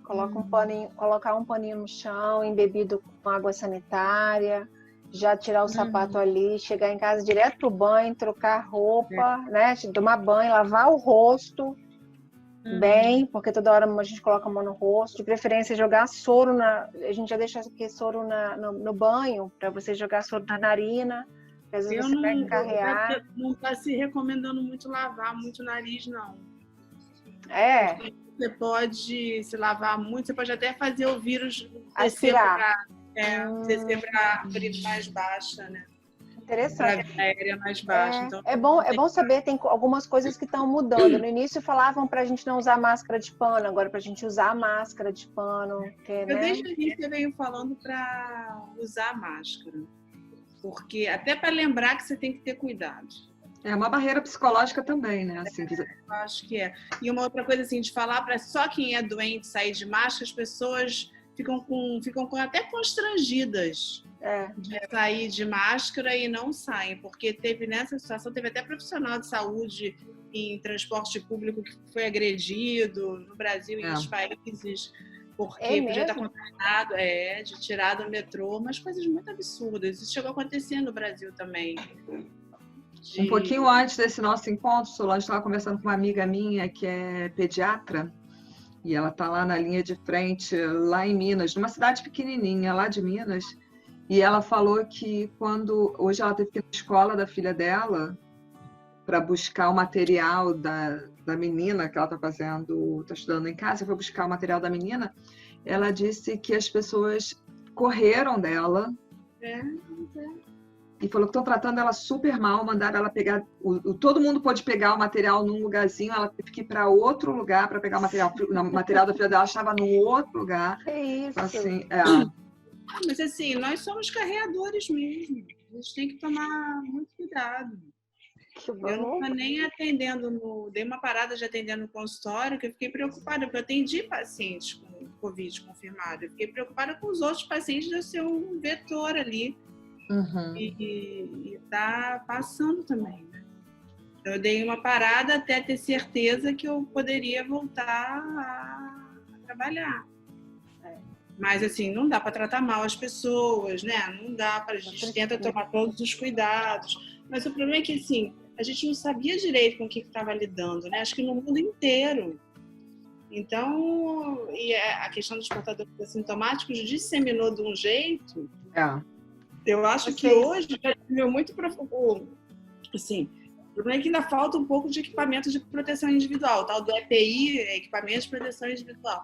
Colocar um paninho no chão, embebido com água sanitária, já tirar o sapato ali, chegar em casa direto pro banho, trocar roupa, né? Tomar banho, lavar o rosto bem, porque toda hora a gente coloca a mão no rosto, de preferência jogar soro a gente já deixa aqui soro no banho, para você jogar soro na narina, porque às vezes você vai encarrear.
Não está se recomendando muito lavar muito o nariz, não. Você pode se lavar muito, você pode até fazer o vírus
aspirar.
Descer para a abrir mais baixa, né?
Interessante.
Para a aérea mais baixa. Então,
é bom saber, tem algumas coisas que estão mudando. No início falavam para a gente não usar máscara de pano, agora para a gente usar a máscara de pano.
Desde o início eu venho falando para usar máscara, porque até para lembrar que você tem que ter cuidado.
É uma barreira psicológica também, né? Assim,
eu acho que é. E uma outra coisa assim, de falar para só quem é doente sair de máscara, as pessoas ficam até constrangidas de sair de máscara e não saem, porque nessa situação teve até profissional de saúde em transporte público que foi agredido no Brasil e em outros países, porque podia estar contaminado, de tirar do metrô, mas coisas muito absurdas. Isso chegou a acontecer no Brasil também.
Um pouquinho antes desse nosso encontro, Solange, estava conversando com uma amiga minha que é pediatra, e ela está lá na linha de frente, lá em Minas, numa cidade pequenininha, lá de Minas, e ela falou que hoje ela teve que ir na escola da filha dela para buscar o material da menina que ela está estudando em casa, foi buscar o material da menina, ela disse que as pessoas correram dela, e falou que estão tratando ela super mal, mandaram ela pegar... todo mundo pode pegar o material num lugarzinho, ela teve que ir para outro lugar para pegar o material da filha dela, estava num outro lugar.
Que isso?
Assim,
mas assim, nós somos carreadores mesmo. A gente tem que tomar muito cuidado. Eu não estou nem atendendo, dei uma parada de atender no consultório, que eu fiquei preocupada, porque eu atendi pacientes com Covid confirmado. Eu fiquei preocupada com os outros pacientes de eu ser um vetor ali. E tá passando também, né? Então, eu dei uma parada até ter certeza que eu poderia voltar a trabalhar. Mas, assim, não dá para tratar mal as pessoas, né? Não dá a gente tenta tomar todos os cuidados. Mas o problema é que, assim, a gente não sabia direito com o que estava lidando, né? Acho que no mundo inteiro. Então, a questão dos portadores assintomáticos disseminou de um jeito... Eu acho que hoje já deu muito profundo. Assim, o problema é que ainda falta um pouco de equipamento de proteção individual, tal do EPI, equipamento de proteção individual.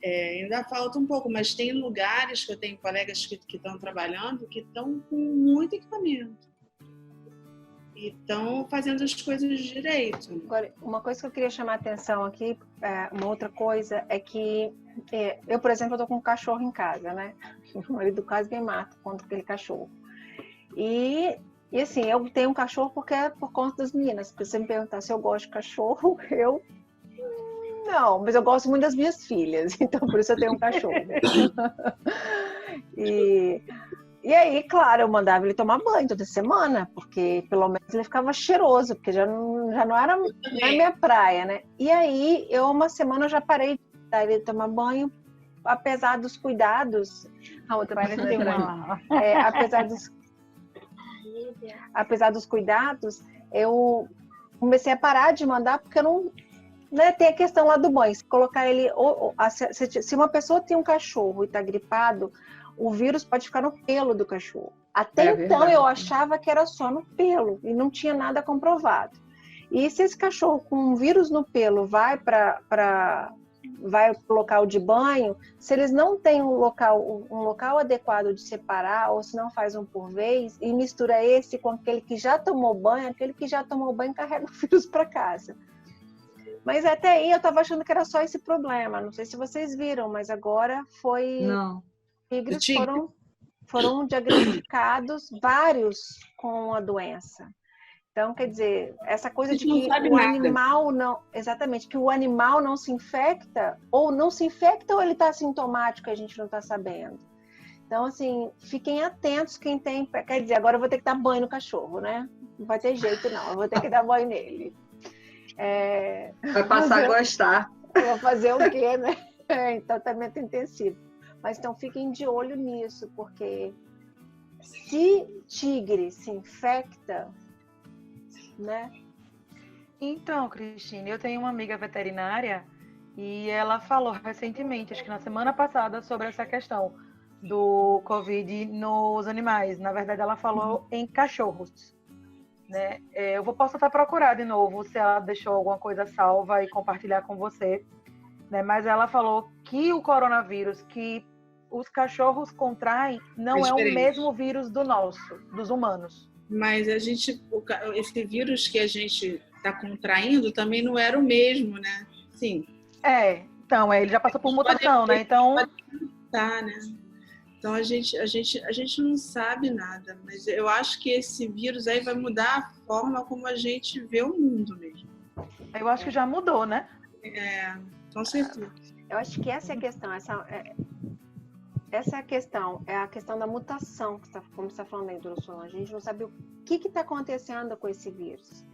Ainda falta um pouco, mas tem lugares que eu tenho colegas que estão trabalhando que estão com muito equipamento. e estão fazendo as coisas direito.
Agora, uma coisa que eu queria chamar a atenção aqui, uma outra coisa, é que eu, por exemplo, eu tô com um cachorro em casa, né? O marido quase me mata contra aquele cachorro. E assim, eu tenho um cachorro porque é por conta das meninas. Se você me perguntar se eu gosto de cachorro, eu... Não, mas eu gosto muito das minhas filhas, então por isso eu tenho um cachorro. E aí, claro, eu mandava ele tomar banho toda semana, porque pelo menos ele ficava cheiroso, porque já não era minha praia, né? E aí, uma semana eu já parei de dar ele tomar banho, apesar dos cuidados. A outra apesar dos cuidados, eu comecei a parar de mandar, porque eu não... Né, tem a questão lá do banho, se colocar ele... Se uma pessoa tem um cachorro e está gripado, o vírus pode ficar no pelo do cachorro. Até então eu achava que era só no pelo e não tinha nada comprovado. E se esse cachorro com um vírus no pelo vai para o local de banho, se eles não têm um local adequado de separar, ou se não faz um por vez, e mistura esse com aquele que já tomou banho, aquele que já tomou banho carrega o vírus para casa. Mas até aí eu estava achando que era só esse problema. Não sei se vocês viram, mas agora foi...
Não.
Tigres foram diagnosticados vários com a doença. Então, quer dizer, essa coisa de que o animal não... Exatamente, que o animal não se infecta, ou ele está assintomático e a gente não está sabendo. Então, assim, fiquem atentos quem tem... Quer dizer, agora eu vou ter que dar banho no cachorro, né? Não vai ter jeito, não. Eu vou ter que dar banho nele.
Vai passar a gostar.
Vou fazer o quê, né? Então, tratamento intensivo. Mas então fiquem de olho nisso, porque se tigre se infecta, né?
Então, Cristine, eu tenho uma amiga veterinária e ela falou recentemente, acho que na semana passada, sobre essa questão do Covid nos animais. Na verdade, ela falou em cachorros. Né? Eu posso até procurar de novo se ela deixou alguma coisa salva e compartilhar com você. Né? Mas ela falou que o coronavírus que os cachorros contraem não é o mesmo vírus dos humanos.
Mas esse vírus que a gente está contraindo também não era o mesmo, né? Sim.
Então, ele já passou por mutação, né? Então,
tá, né? Então a gente não sabe nada, mas eu acho que esse vírus aí vai mudar a forma como a gente vê o mundo mesmo.
Eu acho que já mudou, né?
Com certeza.
Eu acho que essa é a questão, essa é a questão, é a questão da mutação, como você está falando aí, Dona Solange. A gente não sabe o que está acontecendo com esse vírus.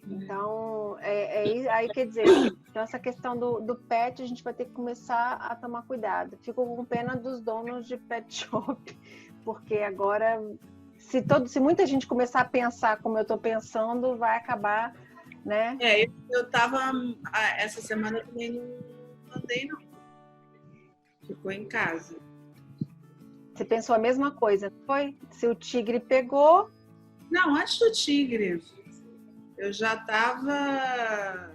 Então, aí quer dizer, então essa questão do pet, a gente vai ter que começar a tomar cuidado. Fico com pena dos donos de pet shop, porque agora, se muita gente começar a pensar como eu estou pensando, vai acabar, né?
Eu estava, essa semana eu também não andei, não. Ficou em casa.
Você pensou a mesma coisa, não foi? Se o tigre pegou...
Não, antes do tigre... Eu já estava...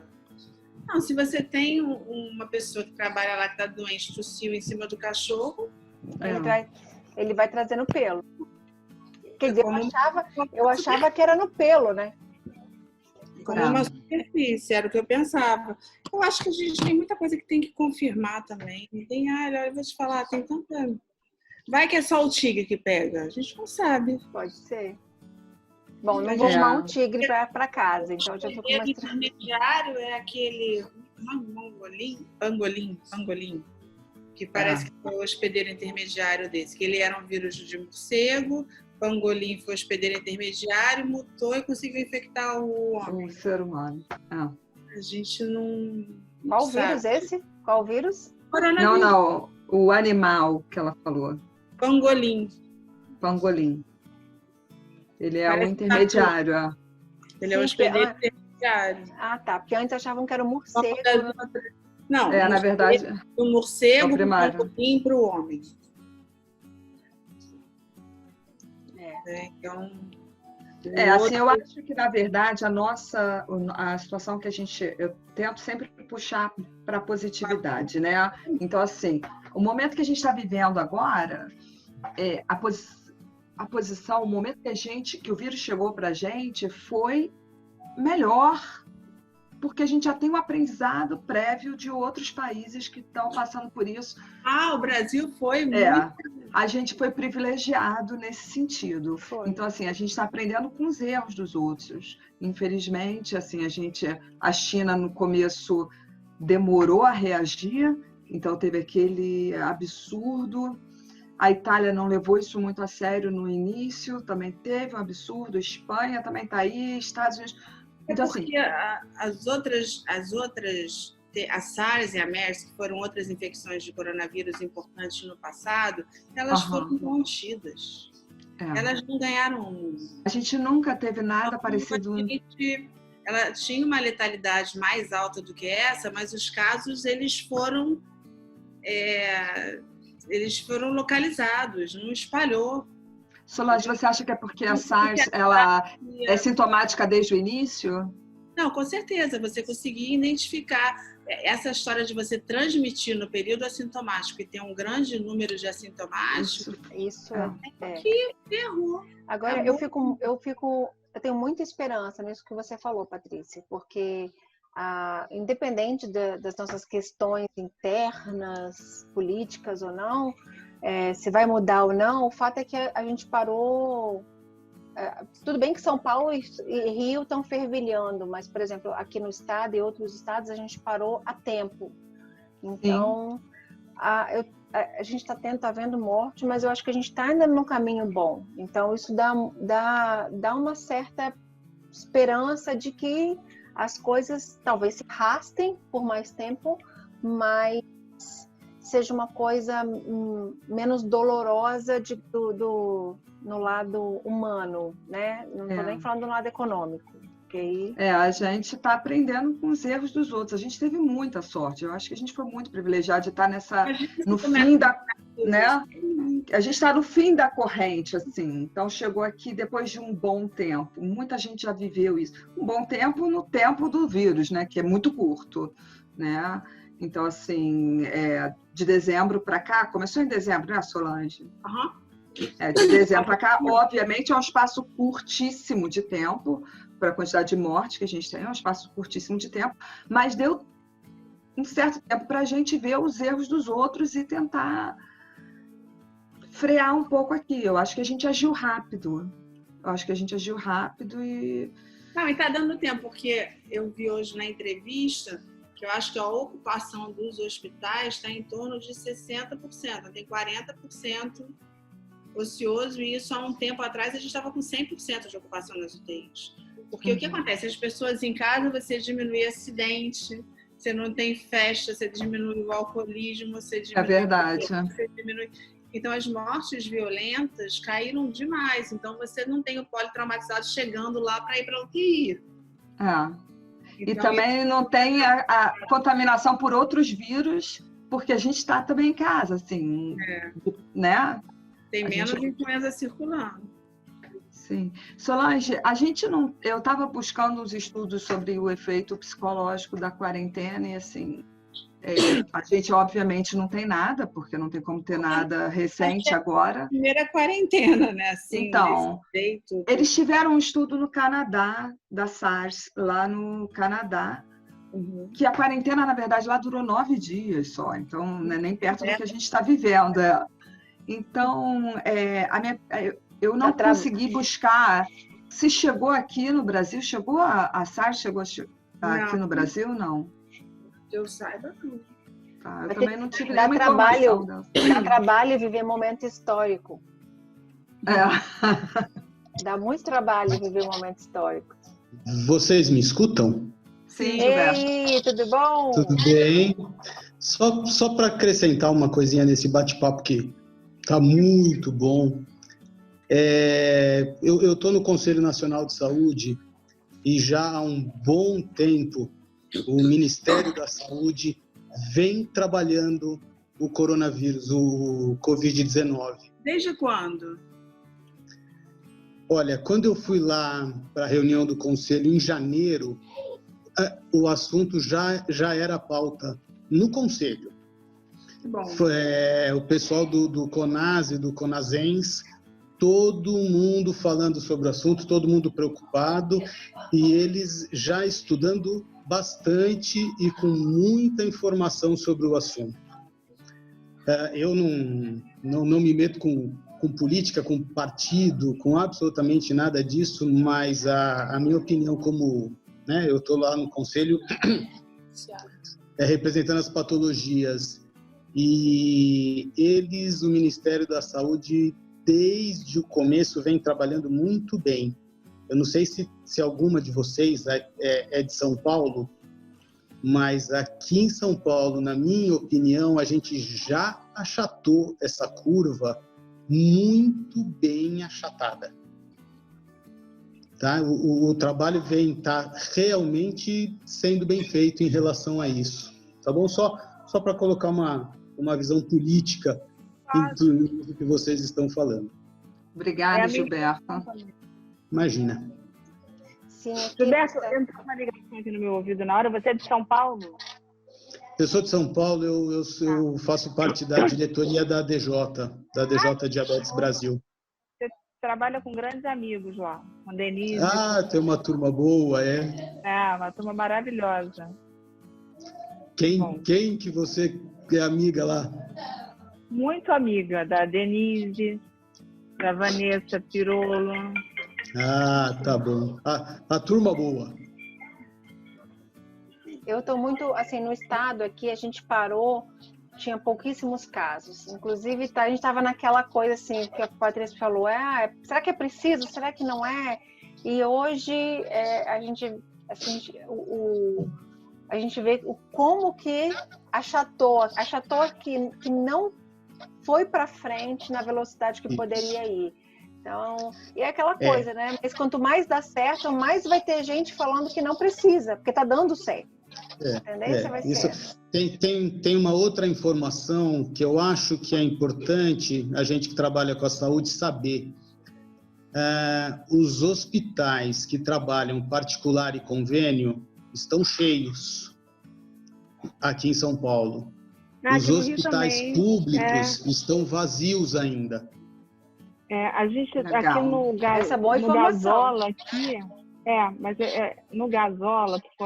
Não, se você tem uma pessoa que trabalha lá que está doente, tossiu em cima do cachorro...
Ele vai trazendo pelo. Quer dizer, eu achava que era no pelo, né?
Como uma superfície, era o que eu pensava. Eu acho que a gente tem muita coisa que tem que confirmar também. Eu vou te falar, tem tanta... Vai que é só o tigre que pega. A gente não sabe.
Pode ser. Bom, não vou chamar um tigre para casa, então eu já tô com mais...
O intermediário é aquele pangolim, que parece que foi o hospedeiro intermediário desse, que ele era um vírus de morcego, pangolim foi o hospedeiro intermediário, mutou e conseguiu infectar o homem.
O ser humano.
A gente não
Qual
sabe.
Vírus esse? Qual vírus?
Coronavírus. Não, o animal que ela falou.
Pangolim.
Ele é o intermediário.
Ele é o hospedeiro intermediário.
Ah, tá. Porque antes achavam que era o morcego.
Não,
na verdade...
O morcego para o homem. Então...
assim, eu acho que, na verdade, a situação que eu tento sempre puxar para a positividade, né? Então, assim, o momento que a gente está vivendo agora, a posição, o momento que o vírus chegou para a gente foi melhor, porque a gente já tem um aprendizado prévio de outros países que estão passando por isso.
O Brasil foi muito...
A gente foi privilegiado nesse sentido.
Foi.
Então, assim, a gente está aprendendo com os erros dos outros. Infelizmente, assim, a China, no começo, demorou a reagir, então teve aquele absurdo. A Itália não levou isso muito a sério no início, também teve um absurdo. A Espanha também está aí, Estados Unidos... Então,
porque as outras, a SARS e a MERS, que foram outras infecções de coronavírus importantes no passado, elas foram contidas. Elas não ganharam o mundo.
A gente nunca teve nada parecido.
Ela tinha uma letalidade mais alta do que essa, mas os casos eles foram localizados, não espalhou.
Solange, você acha que é porque a SARS ela é sintomática desde o início?
Não, com certeza. Você conseguir identificar essa história de você transmitir no período assintomático e ter um grande número de assintomáticos.
Isso
que errou.
Agora, eu tenho muita esperança nisso que você falou, Patrícia, porque independente das nossas questões internas, políticas ou não, se vai mudar ou não, o fato é que a gente parou. Tudo bem que São Paulo e Rio estão fervilhando, mas, por exemplo, aqui no estado e outros estados a gente parou a tempo. Então, a gente está vendo morte, mas eu acho que a gente está ainda num caminho bom. Então, isso dá uma certa esperança de que as coisas talvez se arrastem por mais tempo, mas seja uma coisa menos dolorosa no lado humano, né? Não estou nem falando do lado econômico. Okay?
A gente está aprendendo com os erros dos outros. A gente teve muita sorte. Eu acho que a gente foi muito privilegiado de estar no fim da... Né? A gente está no fim da corrente, assim. Então, chegou aqui depois de um bom tempo. Muita gente já viveu isso. Um bom tempo no tempo do vírus, né? Que é muito curto, né? Então, assim, de dezembro para cá, começou em dezembro, né, Solange? De dezembro para cá, obviamente, é um espaço curtíssimo de tempo, para a quantidade de mortes que a gente tem, é um espaço curtíssimo de tempo, mas deu um certo tempo para a gente ver os erros dos outros e tentar frear um pouco aqui. Eu acho que a gente agiu rápido.
Não, e está dando tempo, porque eu vi hoje na entrevista que eu acho que a ocupação dos hospitais está em torno de 60%, tem 40% ocioso, e isso há um tempo atrás a gente estava com 100% de ocupação nas UTIs. Porque o que acontece? As pessoas em casa, você diminui acidente, você não tem festa, você diminui o alcoolismo, você diminui...
É verdade.
Você diminui... Então, as mortes violentas caíram demais. Então, você não tem o politraumatizado chegando lá para ir para a UTI.
E também não tem a contaminação por outros vírus, porque a gente está também em casa, assim, né?
Tem menos influenza circulando.
Sim. Solange, eu estava buscando uns estudos sobre o efeito psicológico da quarentena e, assim, a gente obviamente não tem nada, porque não tem como ter nada recente agora.
Primeira quarentena, né? Assim,
então, eles tiveram um estudo no Canadá, da SARS, lá no Canadá, que a quarentena, na verdade, lá durou 9 dias só, então não é nem perto do que a gente está vivendo. Então, eu não consegui buscar se chegou aqui no Brasil. Chegou a SARS? Chegou aqui no Brasil? Não.
Eu saiba tudo.
Eu também não tive nenhuma informação.
Dá trabalho viver momento histórico. Dá muito trabalho viver um momento histórico.
Vocês me escutam?
Sim,
Ei, tudo bom?
Tudo bem. Só para acrescentar uma coisinha nesse bate-papo que está muito bom. Eu estou no Conselho Nacional de Saúde e já há um bom tempo o Ministério da Saúde vem trabalhando o coronavírus, o Covid-19.
Desde quando?
Olha, quando eu fui lá para a reunião do Conselho em janeiro, o assunto já era pauta no Conselho.
Bom.
O pessoal do CONAS e do CONASENS todo mundo falando sobre o assunto, todo mundo preocupado, e eles já estudando bastante e com muita informação sobre o assunto. Eu não me meto com política, com partido, com absolutamente nada disso, mas a minha opinião como, né, eu estou lá no conselho representando as patologias, e eles, o Ministério da Saúde, desde o começo vem trabalhando muito bem. Eu não sei se alguma de vocês é de São Paulo, mas aqui em São Paulo, na minha opinião, a gente já achatou essa curva muito bem achatada. Tá? O trabalho vem estar realmente sendo bem feito em relação a isso. Tá bom? Só para colocar uma visão política em tudo que vocês estão falando.
Obrigada, Gilberto.
Imagina.
Sim,
Gilberto, entrou uma ligação aqui no meu ouvido na hora. Você é de São Paulo?
Eu sou de São Paulo, eu faço parte da diretoria da DJ Diabetes Brasil.
Você trabalha com grandes amigos lá, com Denise.
Tem uma turma boa,
uma turma maravilhosa.
Quem que você é amiga lá?
Muito amiga da Denise, da Vanessa Pirolo.
Tá bom. A turma boa.
Eu estou muito, assim, no estado aqui, a gente parou, tinha pouquíssimos casos. Inclusive, a gente estava naquela coisa, assim, que a Patrícia falou, será que é preciso? Será que não é? E hoje, a gente vê como que achatou que não foi para frente na velocidade que poderia ir. Então, e é aquela coisa, né? Mas quanto mais dá certo, mais vai ter gente falando que não precisa, porque está dando certo. A tendência vai ser.
Tem uma outra informação que eu acho que é importante a gente que trabalha com a saúde saber. Os hospitais que trabalham particular e convênio estão cheios aqui em São Paulo. Os hospitais públicos estão vazios ainda.
A gente
Legal.
aqui no Gasola aqui, mas no Gasola, que foi